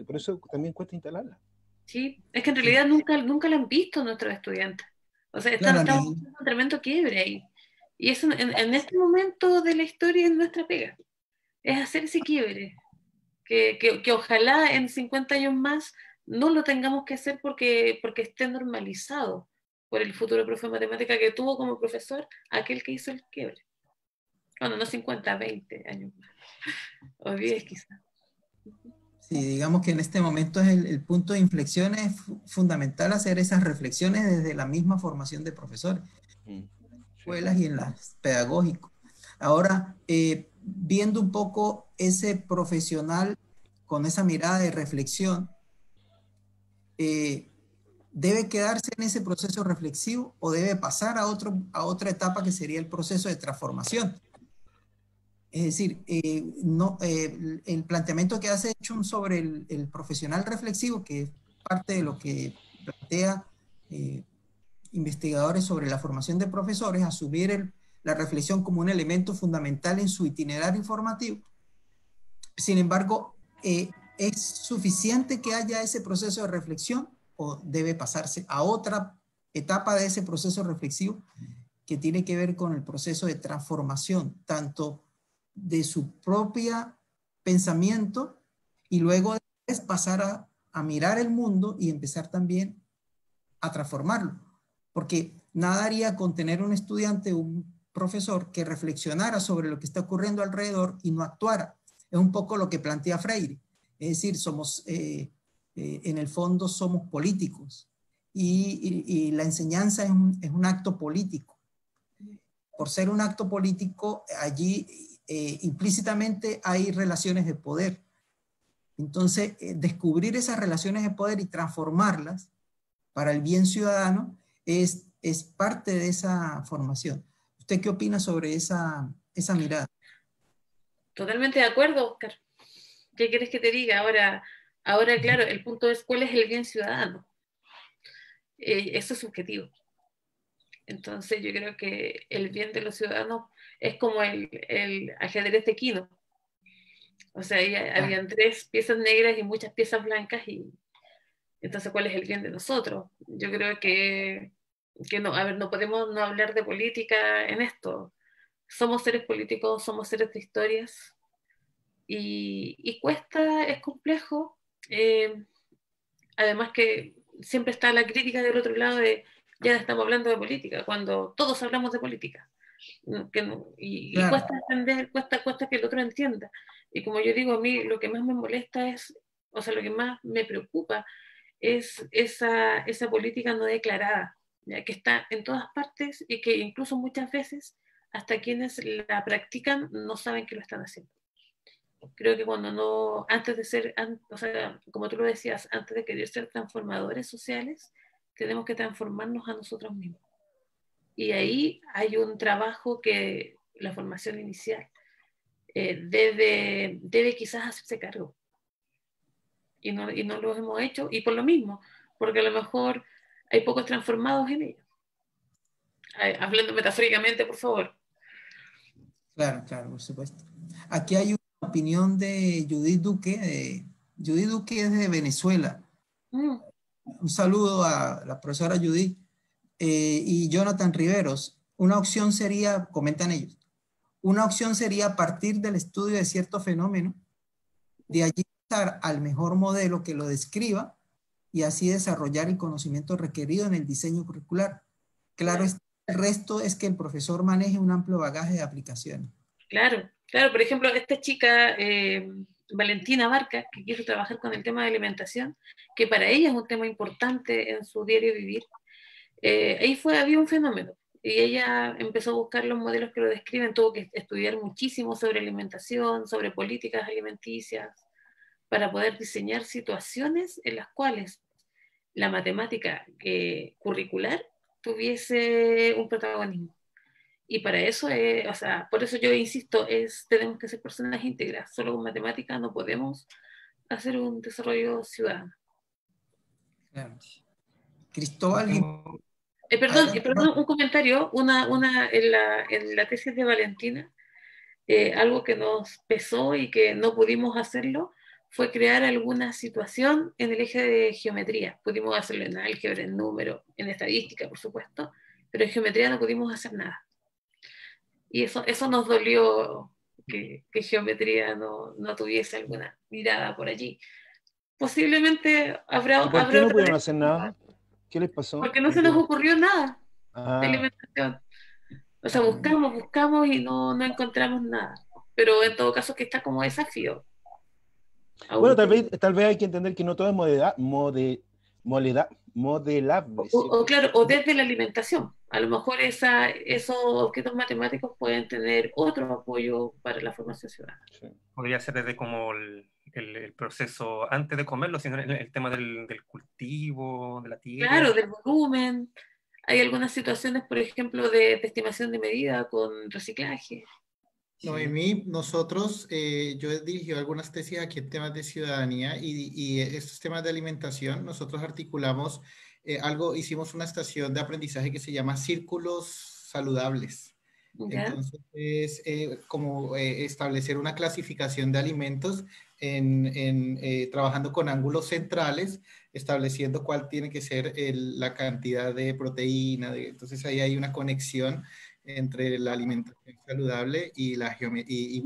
por eso también cuesta instalarla. Sí, es que en realidad nunca la han visto nuestros estudiantes. O sea, estamos en un tremendo quiebre ahí. Y eso en este momento de la historia es nuestra pega. Es hacer ese quiebre. Que ojalá en 50 años más no lo tengamos que hacer porque esté normalizado por el futuro profe de matemática que tuvo como profesor aquel que hizo el quiebre. Bueno, no 50, 20 años más. O 10 quizás. Sí, digamos que en este momento es el punto de inflexión, es fundamental hacer esas reflexiones desde la misma formación de profesores, escuelas y en las pedagógicos. Ahora, viendo un poco ese profesional con esa mirada de reflexión, ¿debe quedarse en ese proceso reflexivo o debe pasar a otra etapa que sería el proceso de transformación? Es decir, el planteamiento que hace Chun sobre el profesional reflexivo, que es parte de lo que plantea investigadores sobre la formación de profesores, asumir la reflexión como un elemento fundamental en su itinerario formativo. Sin embargo, ¿es suficiente que haya ese proceso de reflexión o debe pasarse a otra etapa de ese proceso reflexivo que tiene que ver con el proceso de transformación, tanto de su propio pensamiento y luego pasar a mirar el mundo y empezar también a transformarlo? Porque nada haría con tener un estudiante, un profesor que reflexionara sobre lo que está ocurriendo alrededor y no actuara. Es un poco lo que plantea Freire. Es decir, en el fondo somos políticos y la enseñanza es un acto político. Por ser un acto político, allí implícitamente hay relaciones de poder. Entonces, descubrir esas relaciones de poder y transformarlas para el bien ciudadano es es parte de esa formación. ¿Usted qué opina sobre esa mirada? Totalmente de acuerdo, Oscar. ¿Qué quieres que te diga? Ahora, claro, el punto es cuál es el bien ciudadano. Eso es subjetivo. Entonces yo creo que el bien de los ciudadanos es como el ajedrez de Quino. O sea, habían 3 piezas negras y muchas piezas blancas, y entonces ¿cuál es el bien de nosotros? Yo creo que no, a ver, no podemos no hablar de política en esto. Somos seres políticos, somos seres de historias, y cuesta, es complejo. Además que siempre está la crítica del otro lado de ya estamos hablando de política, cuando todos hablamos de política. Y cuesta entender, cuesta que el otro entienda. Y como yo digo, a mí lo que más me molesta es, o sea, lo que más me preocupa es esa política no declarada, ya que está en todas partes y que incluso muchas veces hasta quienes la practican no saben que lo están haciendo. Creo que cuando no, antes de ser, o sea, como tú lo decías, antes de querer ser transformadores sociales, tenemos que transformarnos a nosotros mismos. Y ahí hay un trabajo que la formación inicial debe quizás hacerse cargo. Y no lo hemos hecho, y por lo mismo, porque a lo mejor hay pocos transformados en ellos. Hablando metafóricamente, por favor. Claro, claro, por supuesto. Aquí hay una opinión de Judith Duque. Judith Duque es de Venezuela. Un saludo a la profesora Judith. Y Jonathan Riveros. Una opción sería, comentan ellos, una opción sería partir del estudio de cierto fenómeno, de allí pasar al mejor modelo que lo describa y así desarrollar el conocimiento requerido en el diseño curricular. Claro, el resto es que el profesor maneje un amplio bagaje de aplicaciones. Claro, por ejemplo, esta chica, Valentina Barca, que quiso trabajar con el tema de alimentación, que para ella es un tema importante en su diario vivir, ahí había un fenómeno, y ella empezó a buscar los modelos que lo describen, tuvo que estudiar muchísimo sobre alimentación, sobre políticas alimenticias, para poder diseñar situaciones en las cuales la matemática curricular tuviese un protagonismo. Y para eso, o sea, por eso yo insisto, tenemos que ser personas íntegras. Solo con matemática no podemos hacer un desarrollo ciudadano. Claro. Cristóbal. Perdón, un comentario. En la tesis de Valentina, algo que nos pesó y que no pudimos hacerlo fue crear alguna situación en el eje de geometría. Pudimos hacerlo en álgebra, en número, en estadística, por supuesto, pero en geometría no pudimos hacer nada. Y eso nos dolió, que geometría no tuviese alguna mirada por allí. Posiblemente habrá... ¿Y por qué no pudieron hacer nada? ¿Qué les pasó? Porque no se nos ocurrió nada de alimentación. O sea, buscamos y no encontramos nada. Pero en todo caso que está como desafío. Bueno, tal vez hay que entender que no todo es modelable. Claro, o desde la alimentación. A lo mejor esos objetos matemáticos pueden tener otro apoyo para la formación ciudadana. Sí. Podría ser desde como el proceso antes de comerlo, sino el tema del cultivo, de la tierra. Claro, del volumen. Hay algunas situaciones, por ejemplo, de estimación de medida con reciclaje. Noemí, nosotros, yo he dirigido algunas tesis aquí en temas de ciudadanía y estos temas de alimentación, nosotros articulamos hicimos una estación de aprendizaje que se llama Círculos Saludables. ¿Ya? Entonces, es como establecer una clasificación de alimentos trabajando con ángulos centrales, estableciendo cuál tiene que ser la cantidad de proteína. Entonces, ahí hay una conexión entre la alimentación saludable y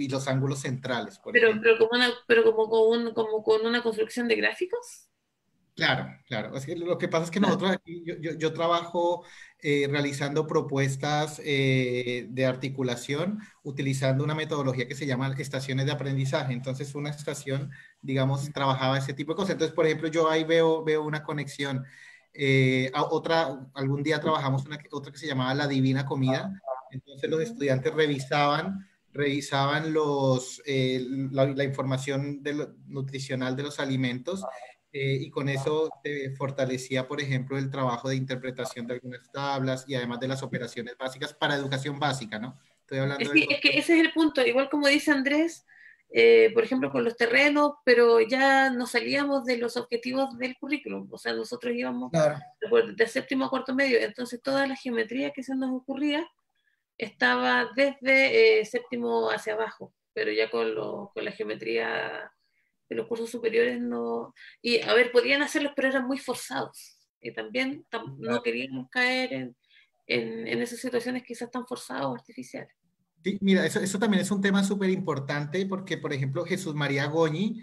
los ángulos centrales. Pero como con una construcción de gráficos. Claro. O sea, lo que pasa es que nosotros aquí, yo trabajo realizando propuestas de articulación utilizando una metodología que se llama estaciones de aprendizaje. Entonces, una estación, digamos, trabajaba ese tipo de cosas. Entonces, por ejemplo, yo ahí veo una conexión. Algún día trabajamos otra que se llamaba La Divina Comida. Entonces, los estudiantes revisaban la información nutricional de los alimentos y con eso te fortalecía, por ejemplo, el trabajo de interpretación de algunas tablas y además de las operaciones básicas para educación básica, ¿no? Estoy hablando de... Es que ese es el punto, igual como dice Andrés, por ejemplo, con los terrenos, pero ya nos salíamos de los objetivos del currículum, o sea, nosotros íbamos Claro. de séptimo a cuarto medio, entonces toda la geometría que se nos ocurría estaba desde séptimo hacia abajo, pero ya con la geometría de los cursos superiores no, y a ver, podían hacerlos, pero eran muy forzados, y también no queríamos caer en esas situaciones quizás tan forzadas o artificiales. Sí, mira, eso también es un tema súper importante porque, por ejemplo, Jesús María Goñi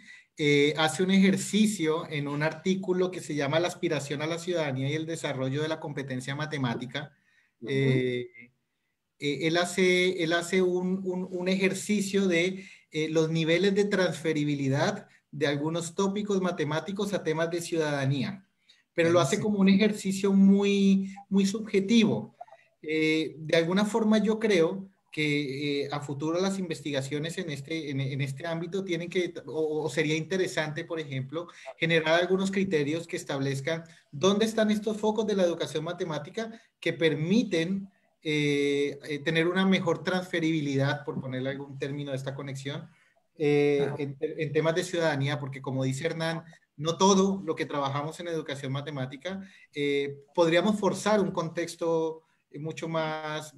hace un ejercicio en un artículo que se llama La aspiración a la ciudadanía y el desarrollo de la competencia matemática. Él hace un ejercicio de los niveles de transferibilidad de algunos tópicos matemáticos a temas de ciudadanía, pero lo hace como un ejercicio muy, muy subjetivo. De alguna forma yo creo que a futuro las investigaciones en este ámbito tienen que, o sería interesante, por ejemplo, generar algunos criterios que establezcan dónde están estos focos de la educación matemática que permiten tener una mejor transferibilidad, por ponerle algún término de esta conexión, en temas de ciudadanía, porque como dice Hernán, no todo lo que trabajamos en educación matemática podríamos forzar un contexto mucho más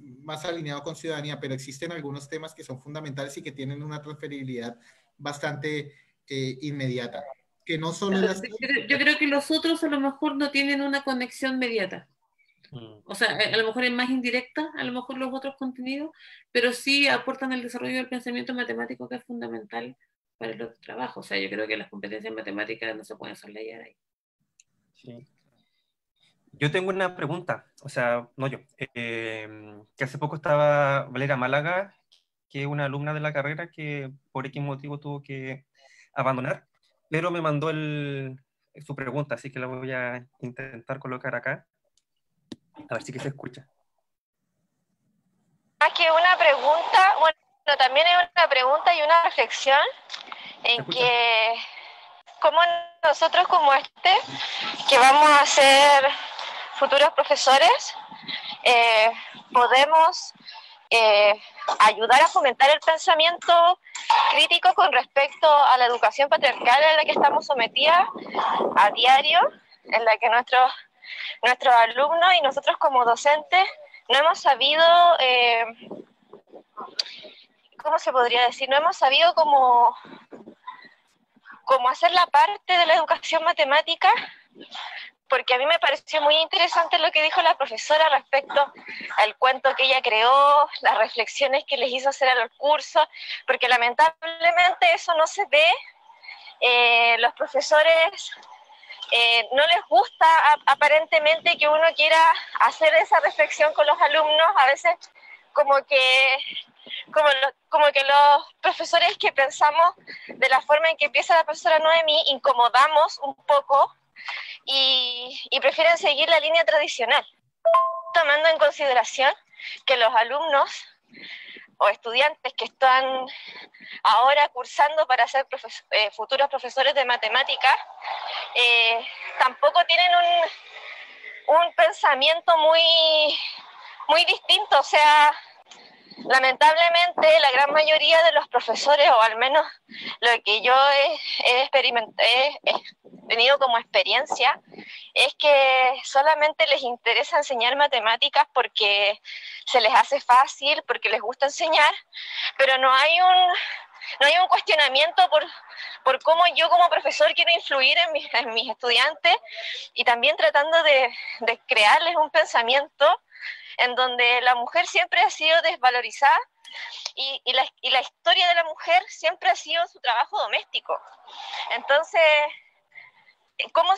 alineado con ciudadanía, pero existen algunos temas que son fundamentales y que tienen una transferibilidad bastante inmediata. Que no solo las... Yo creo que los otros a lo mejor no tienen una conexión inmediata. O sea, a lo mejor es más indirecta, a lo mejor los otros contenidos, pero sí aportan el desarrollo del pensamiento matemático que es fundamental para el otro trabajo. O sea, yo creo que las competencias matemáticas no se pueden sosleyar ahí. Sí. Yo tengo una pregunta, o sea, no yo, que hace poco estaba Valeria Málaga, que es una alumna de la carrera que por X motivo tuvo que abandonar, pero me mandó su pregunta, así que la voy a intentar colocar acá, a ver si que se escucha. Más que una pregunta, bueno, también es una pregunta y una reflexión en que como nosotros como que vamos a ser futuros profesores, podemos ayudar a fomentar el pensamiento crítico con respecto a la educación patriarcal en la que estamos sometidas a diario, en la que nuestros alumnos y nosotros como docentes no hemos sabido, ¿cómo se podría decir? No hemos sabido cómo hacer la parte de la educación matemática, porque a mí me pareció muy interesante lo que dijo la profesora respecto al cuento que ella creó, las reflexiones que les hizo hacer a los cursos, porque lamentablemente eso no se ve. Los profesores no les gusta aparentemente que uno quiera hacer esa reflexión con los alumnos, a veces como que los profesores que pensamos de la forma en que empieza la profesora Noemí incomodamos un poco y prefieren seguir la línea tradicional, tomando en consideración que los alumnos o estudiantes que están ahora cursando para ser futuros profesores de matemáticas tampoco tienen un pensamiento muy distinto. O sea, lamentablemente la gran mayoría de los profesores, o al menos lo que yo he tenido como experiencia, es que solamente les interesa enseñar matemáticas porque se les hace fácil, porque les gusta enseñar, pero no hay un cuestionamiento por cómo yo como profesor quiero influir en mis estudiantes, y también tratando de crearles un pensamiento en donde la mujer siempre ha sido desvalorizada y la historia de la mujer siempre ha sido su trabajo doméstico. Entonces, ¿cómo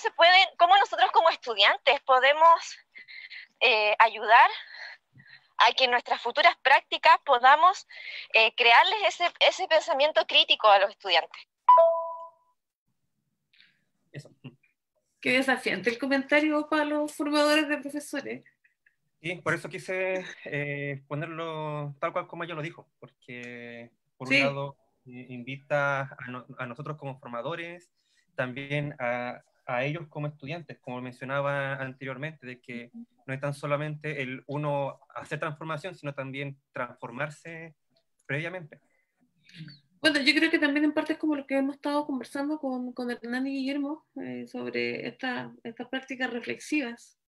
nosotros como estudiantes podemos ayudar a que en nuestras futuras prácticas podamos crearles ese pensamiento crítico a los estudiantes? Eso. Qué desafiante el comentario para los formadores de profesores. Sí, por eso quise ponerlo tal cual como ella lo dijo, porque por un lado invita a nosotros como formadores, también a a ellos como estudiantes, como mencionaba anteriormente, de que no es tan solamente el uno hacer transformación, sino también transformarse previamente. Bueno, yo creo que también en parte es como lo que hemos estado conversando con Hernán y Guillermo sobre estas prácticas reflexivas.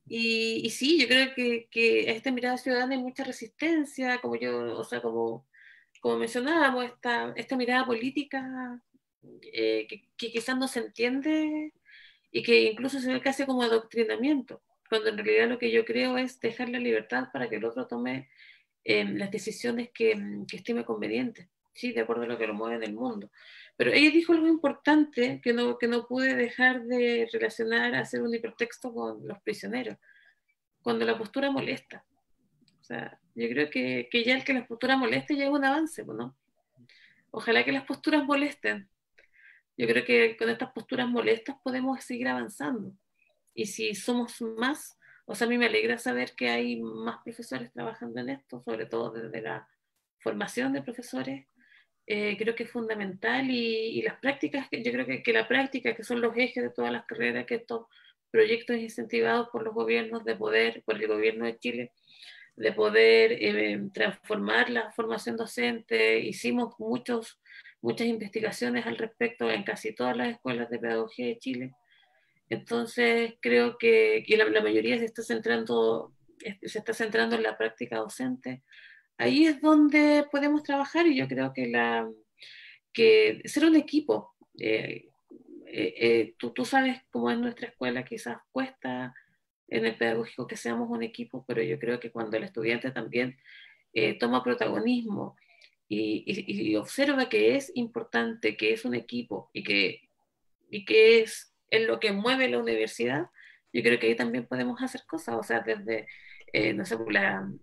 Y sí, yo creo que esta mirada ciudadana hay mucha resistencia, como yo, o sea, como mencionábamos, esta mirada política que quizás no se entiende y que incluso se ve casi como adoctrinamiento, cuando en realidad lo que yo creo es dejar la libertad para que el otro tome las decisiones que estime convenientes, ¿sí? De acuerdo a lo que lo mueve en el mundo. Pero ella dijo algo importante que no pude dejar de relacionar, hacer un hipertexto con los prisioneros, cuando la postura molesta. O sea, yo creo que ya el que la postura moleste ya es un avance, ¿no? Ojalá que las posturas molesten. Yo creo que con estas posturas molestas podemos seguir avanzando. Y si somos más, o sea, a mí me alegra saber que hay más profesores trabajando en esto, sobre todo desde la formación de profesores. Creo que es fundamental y las prácticas, yo creo que la práctica, que son los ejes de todas las carreras, que estos proyectos incentivados por los gobiernos de poder, por el gobierno de Chile, de poder transformar la formación docente. Hicimos muchas investigaciones al respecto en casi todas las escuelas de pedagogía de Chile. Entonces creo que la mayoría se está centrando en la práctica docente. Ahí es donde podemos trabajar y yo creo que ser un equipo. Tú sabes cómo es nuestra escuela, quizás cuesta en el pedagógico que seamos un equipo, pero yo creo que cuando el estudiante también toma protagonismo y observa que es importante, que es un equipo y que es lo que mueve la universidad, yo creo que ahí también podemos hacer cosas, o sea, desde, no sé,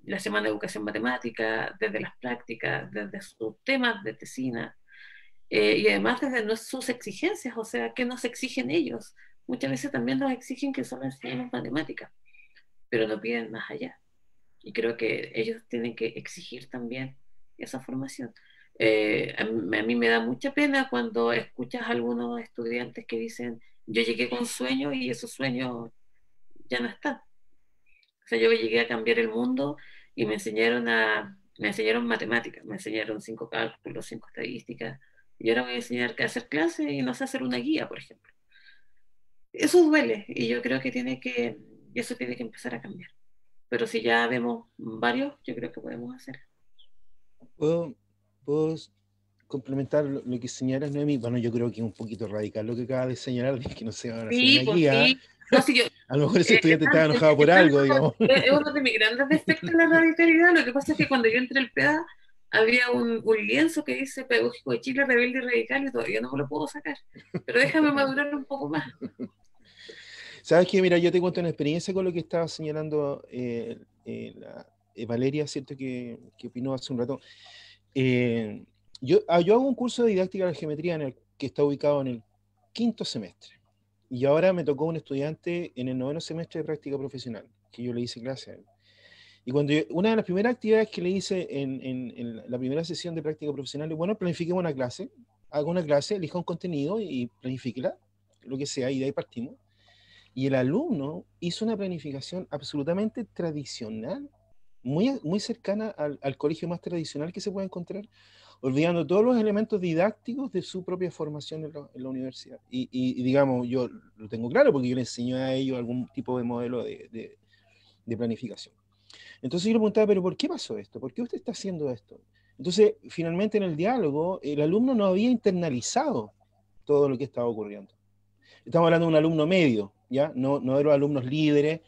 la Semana de Educación Matemática, desde las prácticas, desde sus temas de tesina, y además desde sus exigencias, o sea, ¿qué nos exigen ellos? Muchas veces también nos exigen que solo enseñemos matemáticas, pero no piden más allá. Y creo que ellos tienen que exigir también esa formación. A mí me da mucha pena cuando escuchas a algunos estudiantes que dicen, yo llegué con sueños y esos sueños ya no están. O sea, yo llegué a cambiar el mundo y me enseñaron matemáticas, me enseñaron 5 cálculos, 5 estadísticas, y ahora voy a enseñar a hacer clases y no sé hacer una guía, por ejemplo. Eso duele y yo creo que eso tiene que empezar a cambiar. Pero si ya vemos varios, yo creo que podemos hacer. ¿Puedo complementar lo que señalas, Noemí? Bueno, yo creo que es un poquito radical lo que acaba de señalar, de que no se van a hacer Sí, una pues guía. sí. No, sí, A lo mejor ese estudiante estaba enojado por algo, digamos. Es uno de mis grandes defectos la radicalidad. Lo que pasa es que cuando yo entré al PEDA había un lienzo que dice Pedagógico de Chile, rebelde y radical, y todavía no me lo puedo sacar. Pero déjame madurar un poco más. ¿Sabes qué? Mira, yo te cuento una experiencia con lo que estaba señalando Valeria, ¿cierto? Que opinó hace un rato. Yo hago un curso de didáctica de la geometría que está ubicado en el 5º semestre. Y ahora me tocó un estudiante en el 9º semestre de práctica profesional, que yo le hice clase a él. Y una de las primeras actividades que le hice en la primera sesión de práctica profesional es, bueno, planifiquemos una clase, haga una clase, elija un contenido y planifíquela, lo que sea, y de ahí partimos. Y el alumno hizo una planificación absolutamente tradicional, muy cercana al colegio más tradicional que se puede encontrar, olvidando todos los elementos didácticos de su propia formación en la universidad. Y digamos, yo lo tengo claro porque yo le enseño a ellos algún tipo de modelo de planificación. Entonces yo le preguntaba, pero ¿por qué pasó esto? ¿Por qué usted está haciendo esto? Entonces, finalmente en el diálogo, el alumno no había internalizado todo lo que estaba ocurriendo. Estamos hablando de un alumno medio, ¿ya? No de los alumnos líderes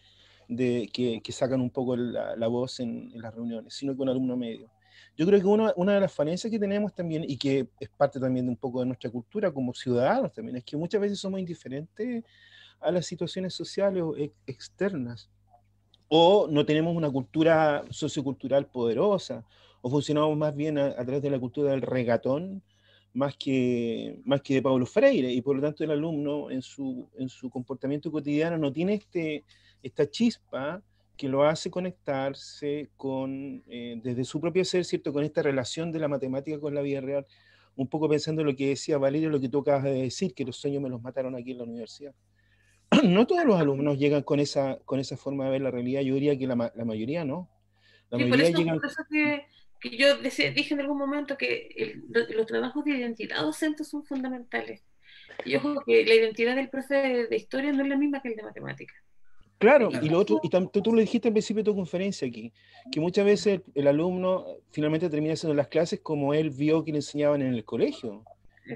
que sacan un poco la voz en las reuniones, sino que un alumno medio. Yo creo que una de las falencias que tenemos también, y que es parte también de un poco de nuestra cultura como ciudadanos también, es que muchas veces somos indiferentes a las situaciones sociales o externas, o no tenemos una cultura sociocultural poderosa, o funcionamos más bien a través de la cultura del regatón, más que de Paulo Freire, y por lo tanto el alumno en su comportamiento cotidiano no tiene esta chispa que lo hace conectarse desde su propio ser, ¿cierto?, con esta relación de la matemática con la vida real. un poco pensando en lo que decía Valeria, lo que tú acabas de decir, que los sueños me los mataron aquí en la universidad. No todos los alumnos llegan con esa forma de ver la realidad, yo diría que la mayoría no. La Sí, mayoría llegan... por eso que yo dije en algún momento que los trabajos de identidad docente son fundamentales. Y ojo que la identidad del profe de historia no es la misma que el de matemáticas. Claro, y lo otro, y tú lo dijiste al principio de tu conferencia aquí, que muchas veces el alumno finalmente termina haciendo las clases como él vio que le enseñaban en el colegio,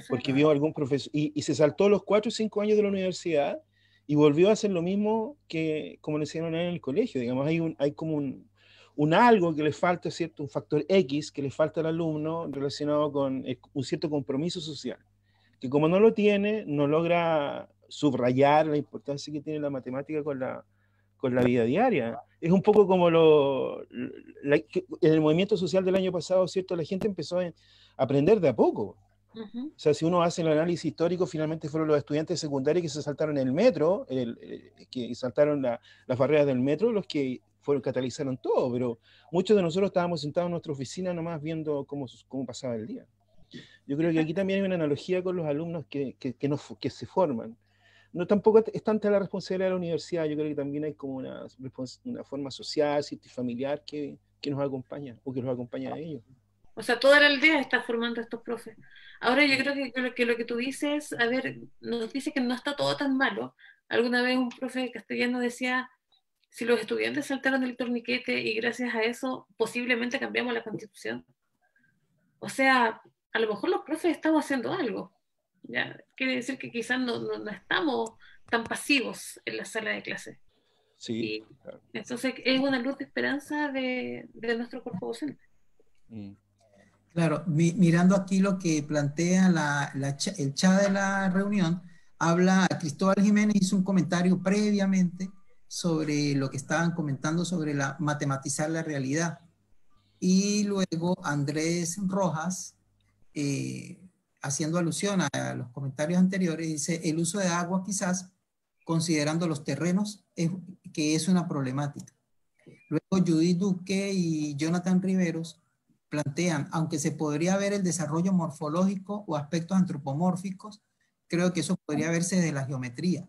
porque vio algún profesor, y se saltó los 4 o 5 años de la universidad y volvió a hacer lo mismo que como le enseñaron a él en el colegio. Digamos, hay como un algo que le falta, ¿cierto? Un factor X que le falta al alumno relacionado con un cierto compromiso social, que como no lo tiene, no logra subrayar la importancia que tiene la matemática con la vida diaria. Es un poco como en el movimiento social del año pasado, ¿cierto? La gente empezó a aprender de a poco. O sea, si uno hace el análisis histórico, finalmente fueron los estudiantes secundarios que se saltaron el metro, que saltaron las barreras del metro, los que catalizaron todo, pero muchos de nosotros estábamos sentados en nuestra oficina nomás viendo cómo pasaba el día. Yo creo que aquí también hay una analogía con los alumnos que se forman. No tampoco es tanta la responsabilidad de la universidad, yo creo que también hay como una forma social, ¿cierto? Y familiar que nos acompaña, o que los acompaña a ellos. O sea, toda la aldea está formando a estos profes. Ahora yo creo que lo que tú dices, a ver, nos dice que no está todo tan malo. Alguna vez un profe castellano decía, si los estudiantes saltaron el torniquete y gracias a eso posiblemente cambiamos la Constitución. O sea, a lo mejor los profes estamos haciendo algo. ¿Ya? Quiere decir que quizás no estamos tan pasivos en la sala de clase. Sí, y claro. Entonces es una luz de esperanza de nuestro cuerpo docente. Claro, mirando aquí lo que plantea el chat de la reunión, Cristóbal Jiménez hizo un comentario previamente sobre lo que estaban comentando sobre matematizar la realidad. Y luego Andrés Rojas, haciendo alusión a los comentarios anteriores, dice, el uso de agua quizás, considerando los terrenos, que es una problemática. Luego Judith Duque y Jonathan Riveros plantean, aunque se podría ver el desarrollo morfológico o aspectos antropomórficos, creo que eso podría verse desde la geometría.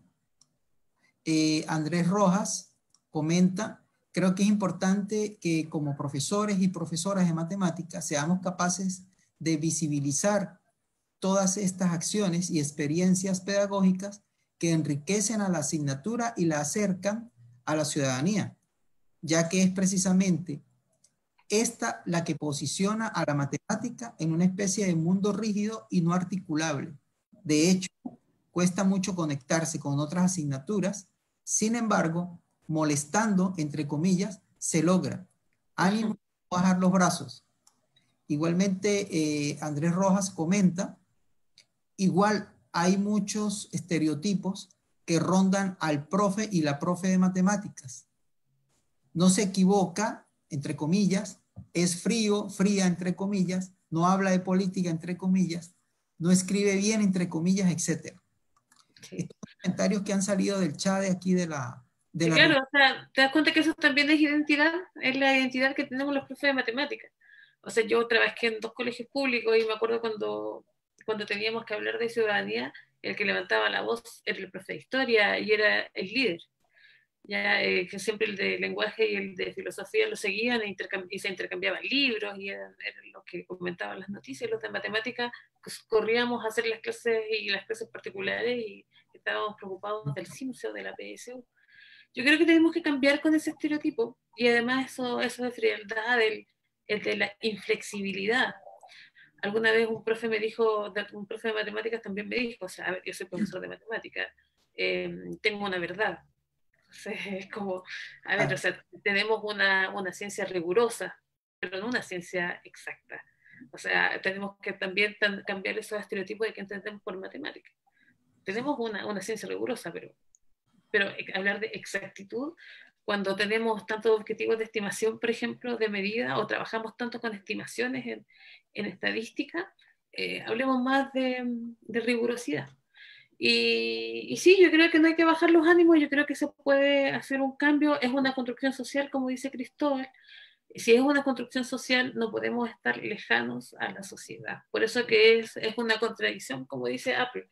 Andrés Rojas comenta, creo que es importante que como profesores y profesoras de matemáticas seamos capaces de visibilizar todas estas acciones y experiencias pedagógicas que enriquecen a la asignatura y la acercan a la ciudadanía, ya que es precisamente esta la que posiciona a la matemática en una especie de mundo rígido y no articulable. De hecho, cuesta mucho conectarse con otras asignaturas. Sin embargo, molestando, entre comillas, se logra. Ánimo a bajar los brazos. Igualmente, Andrés Rojas comenta, igual hay muchos estereotipos que rondan al profe y la profe de matemáticas. No se equivoca, entre comillas, es frío, fría, entre comillas, no habla de política, entre comillas, no escribe bien, entre comillas, etc. Sí. Estos comentarios que han salido del chat de aquí de la... Claro, o sea, te das cuenta que eso también es identidad, es la identidad que tenemos los profes de matemáticas. O sea, yo trabajé en 2 colegios públicos y me acuerdo cuando teníamos que hablar de ciudadanía, el que levantaba la voz era el profe de historia y era el líder. Ya, que siempre el de lenguaje y el de filosofía lo seguían y se intercambiaban libros y eran los que comentaban las noticias. Los de matemática pues, corríamos a hacer las clases y las clases particulares y estábamos preocupados del CIMSE o de la PSU. Yo creo que tenemos que cambiar con ese estereotipo y además eso de frialdad, el de la inflexibilidad. Alguna vez un profe de matemáticas también me dijo, o sea, a ver, yo soy profesor de matemáticas, tengo una verdad. Es como, a ver, o sea, tenemos una ciencia rigurosa, pero no una ciencia exacta. O sea, tenemos que también cambiar esos estereotipos de que entendemos por matemática. Tenemos una ciencia rigurosa, pero hablar de exactitud, cuando tenemos tantos objetivos de estimación, por ejemplo, de medida, o trabajamos tanto con estimaciones en estadística, hablemos más de rigurosidad. Y sí, yo creo que no hay que bajar los ánimos, yo creo que se puede hacer un cambio, es una construcción social, como dice Cristóbal, Si es una construcción social, no podemos estar lejanos a la sociedad. Por eso que es una contradicción, como dice Apple.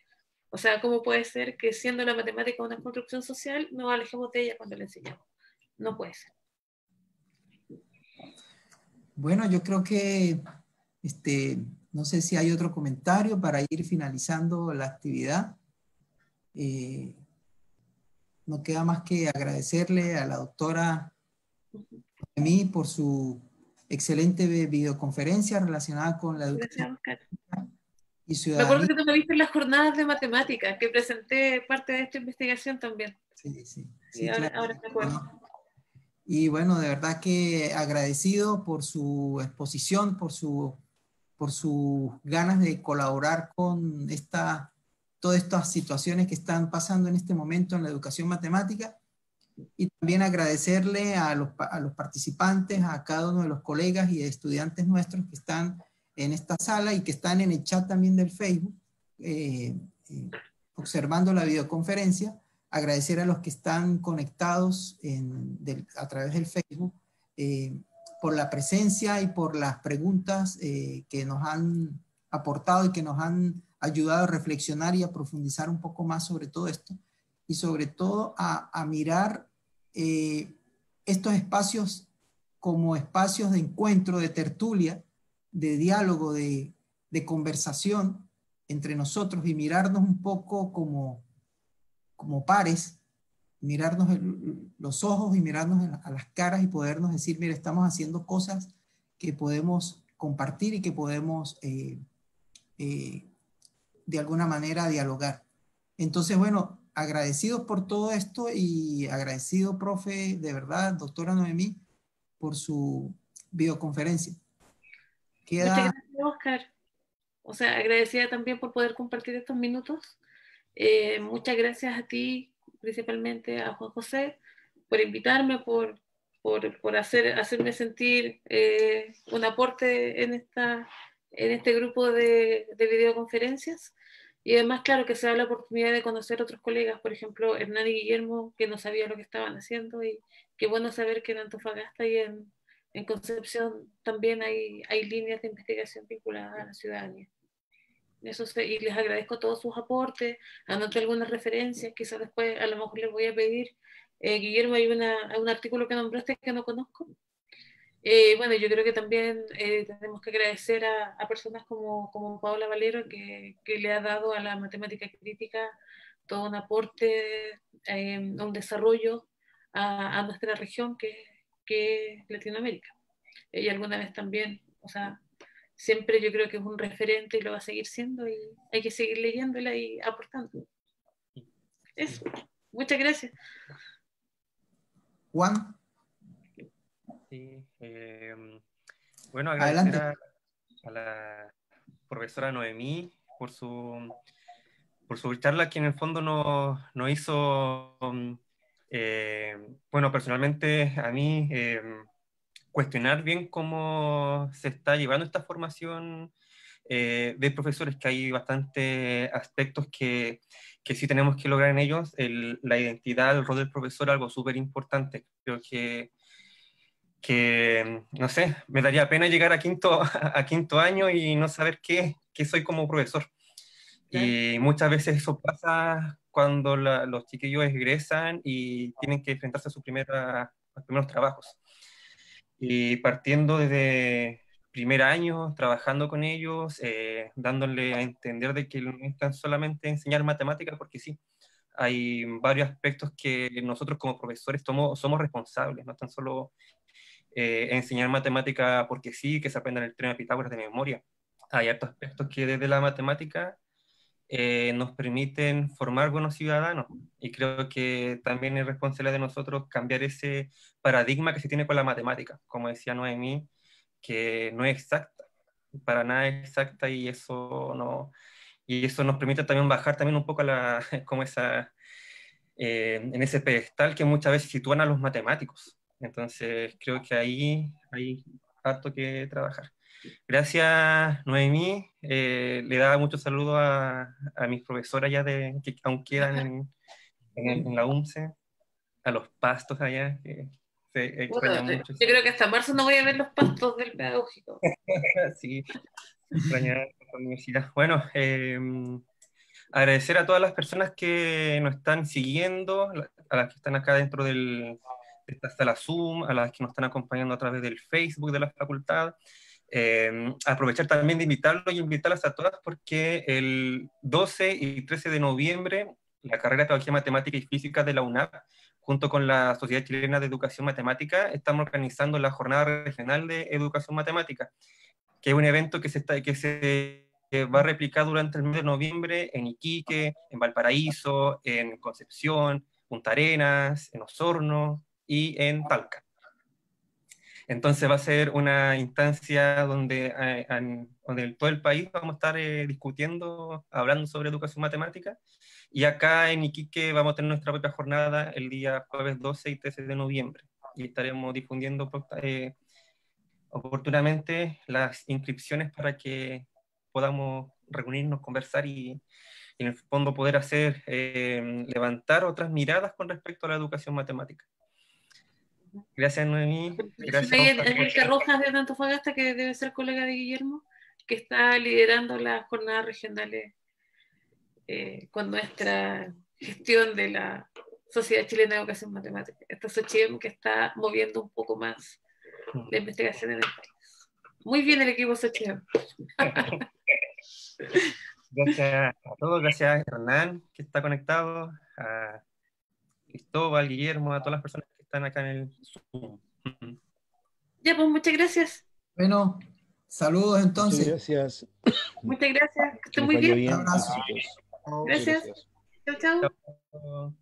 O sea, ¿cómo puede ser que siendo la matemática una construcción social, nos alejemos de ella cuando la enseñamos? No puede ser. Bueno, yo creo que no sé si hay otro comentario para ir finalizando la actividad. No queda más que agradecerle a la doctora Noemí por su excelente videoconferencia relacionada con la educación y Me ciudadanía. acuerdo que tú me viste en las jornadas de matemáticas, que presenté parte de esta investigación también. Sí, ahora, claro. ahora me acuerdo. Y bueno, de verdad que agradecido por su exposición, por sus ganas de colaborar con todas estas situaciones que están pasando en este momento en la educación matemática. Y también agradecerle a los participantes, a cada uno de los colegas y estudiantes nuestros que están en esta sala y que están en el chat también del Facebook, observando la videoconferencia. Agradecer a los que están conectados a través del Facebook por la presencia y por las preguntas que nos han aportado y que nos han ayudado a reflexionar y a profundizar un poco más sobre todo esto. Y sobre todo a mirar estos espacios como espacios de encuentro, de tertulia, de diálogo, de conversación entre nosotros y mirarnos un poco como pares, mirarnos los ojos y mirarnos a las caras y podernos decir, mira, estamos haciendo cosas que podemos compartir y que podemos de alguna manera dialogar. Entonces, bueno, agradecidos por todo esto y agradecido, profe, de verdad, doctora Noemí, por su videoconferencia. Muchas gracias, Oscar. O sea, agradecida también por poder compartir estos minutos. Muchas gracias a ti, principalmente a Juan José, por invitarme, por hacerme sentir un aporte en este grupo de videoconferencias. Y además, claro, que se da la oportunidad de conocer a otros colegas, por ejemplo, Hernán y Guillermo, que no sabía lo que estaban haciendo, y qué bueno saber que en Antofagasta y en Concepción también hay líneas de investigación vinculadas a la ciudadanía. Y les agradezco todos sus aportes, anoté algunas referencias, quizás después a lo mejor les voy a pedir. Guillermo, hay un artículo que nombraste que no conozco. Bueno, yo creo que también tenemos que agradecer a personas como Paola Valero, que le ha dado a la matemática crítica todo un aporte, un desarrollo a nuestra región, que es Latinoamérica. Y alguna vez también, o sea, siempre yo creo que es un referente y lo va a seguir siendo, y hay que seguir leyéndola y aportando. Eso. Muchas gracias. Juan. Sí, bueno, agradecer a la profesora Noemí por su charla, que en el fondo nos hizo, bueno, personalmente a mí, cuestionar bien cómo se está llevando esta formación de profesores, que hay bastantes aspectos que sí tenemos que lograr en ellos. La identidad, el rol del profesor, algo súper importante. Creo que, no sé, me daría pena llegar a quinto año y no saber qué soy como profesor. Y muchas veces eso pasa cuando los chiquillos egresan y tienen que enfrentarse a sus primeros trabajos. Y partiendo desde primer año, trabajando con ellos, dándole a entender de que no están solamente enseñar matemáticas, porque sí, hay varios aspectos que nosotros como profesores somos responsables, no tan solo enseñar matemática porque sí, que se aprendan el teorema de Pitágoras de memoria. Hay otros aspectos que desde la matemática nos permiten formar buenos ciudadanos, y creo que también es responsabilidad de nosotros cambiar ese paradigma que se tiene con la matemática, como decía Noemí, que no es exacta, para nada exacta, y eso nos permite también bajar también un poco como en ese pedestal que muchas veces sitúan a los matemáticos. Entonces creo que ahí hay harto que trabajar. Gracias, Noemí. Le da muchos saludos a mis profesoras ya que aún quedan en la UMCE, a los pastos allá, que se Bueno, extraña mucho. yo creo que hasta marzo no voy a ver los pastos del pedagógico. Sí, se extraña la universidad. Bueno, agradecer a todas las personas que nos están siguiendo, a las que están acá dentro de esta sala Zoom, a las que nos están acompañando a través del Facebook de la facultad. Aprovechar también de invitarlos y invitarlas a todas porque el 12 y 13 de noviembre la carrera de Pedagogía Matemática y Física de la UNAP, junto con la Sociedad Chilena de Educación Matemática, estamos organizando la Jornada Regional de Educación Matemática, que es un evento que se va a replicar durante el mes de noviembre en Iquique, en Valparaíso, en Concepción, Punta Arenas, en Osorno y en Talca. Entonces va a ser una instancia donde en todo el país vamos a estar discutiendo, hablando sobre educación matemática, y acá en Iquique vamos a tener nuestra propia jornada el día jueves 12 y 13 de noviembre, y estaremos difundiendo oportunamente las inscripciones para que podamos reunirnos, conversar y en el fondo poder hacer, levantar otras miradas con respecto a la educación matemática. Gracias, Noemí. Gracias, Ahí Enrique Rojas de Antofagasta, que debe ser colega de Guillermo, que está liderando las jornadas regionales con nuestra gestión de la Sociedad Chilena de Educación Matemática. Esta SOCHIEM que está moviendo un poco más la investigación en el país. Muy bien el equipo SOCHIEM. Gracias a todos, gracias a Hernán, que está conectado, a Cristóbal, Guillermo, a todas las personas que están acá en el Zoom. Ya, pues muchas gracias. Bueno, saludos entonces. Muchas gracias. Muchas gracias. Que estén Que muy les vaya bien. bien. Un abrazo. Besitos. Gracias. Chao, chao. Chao.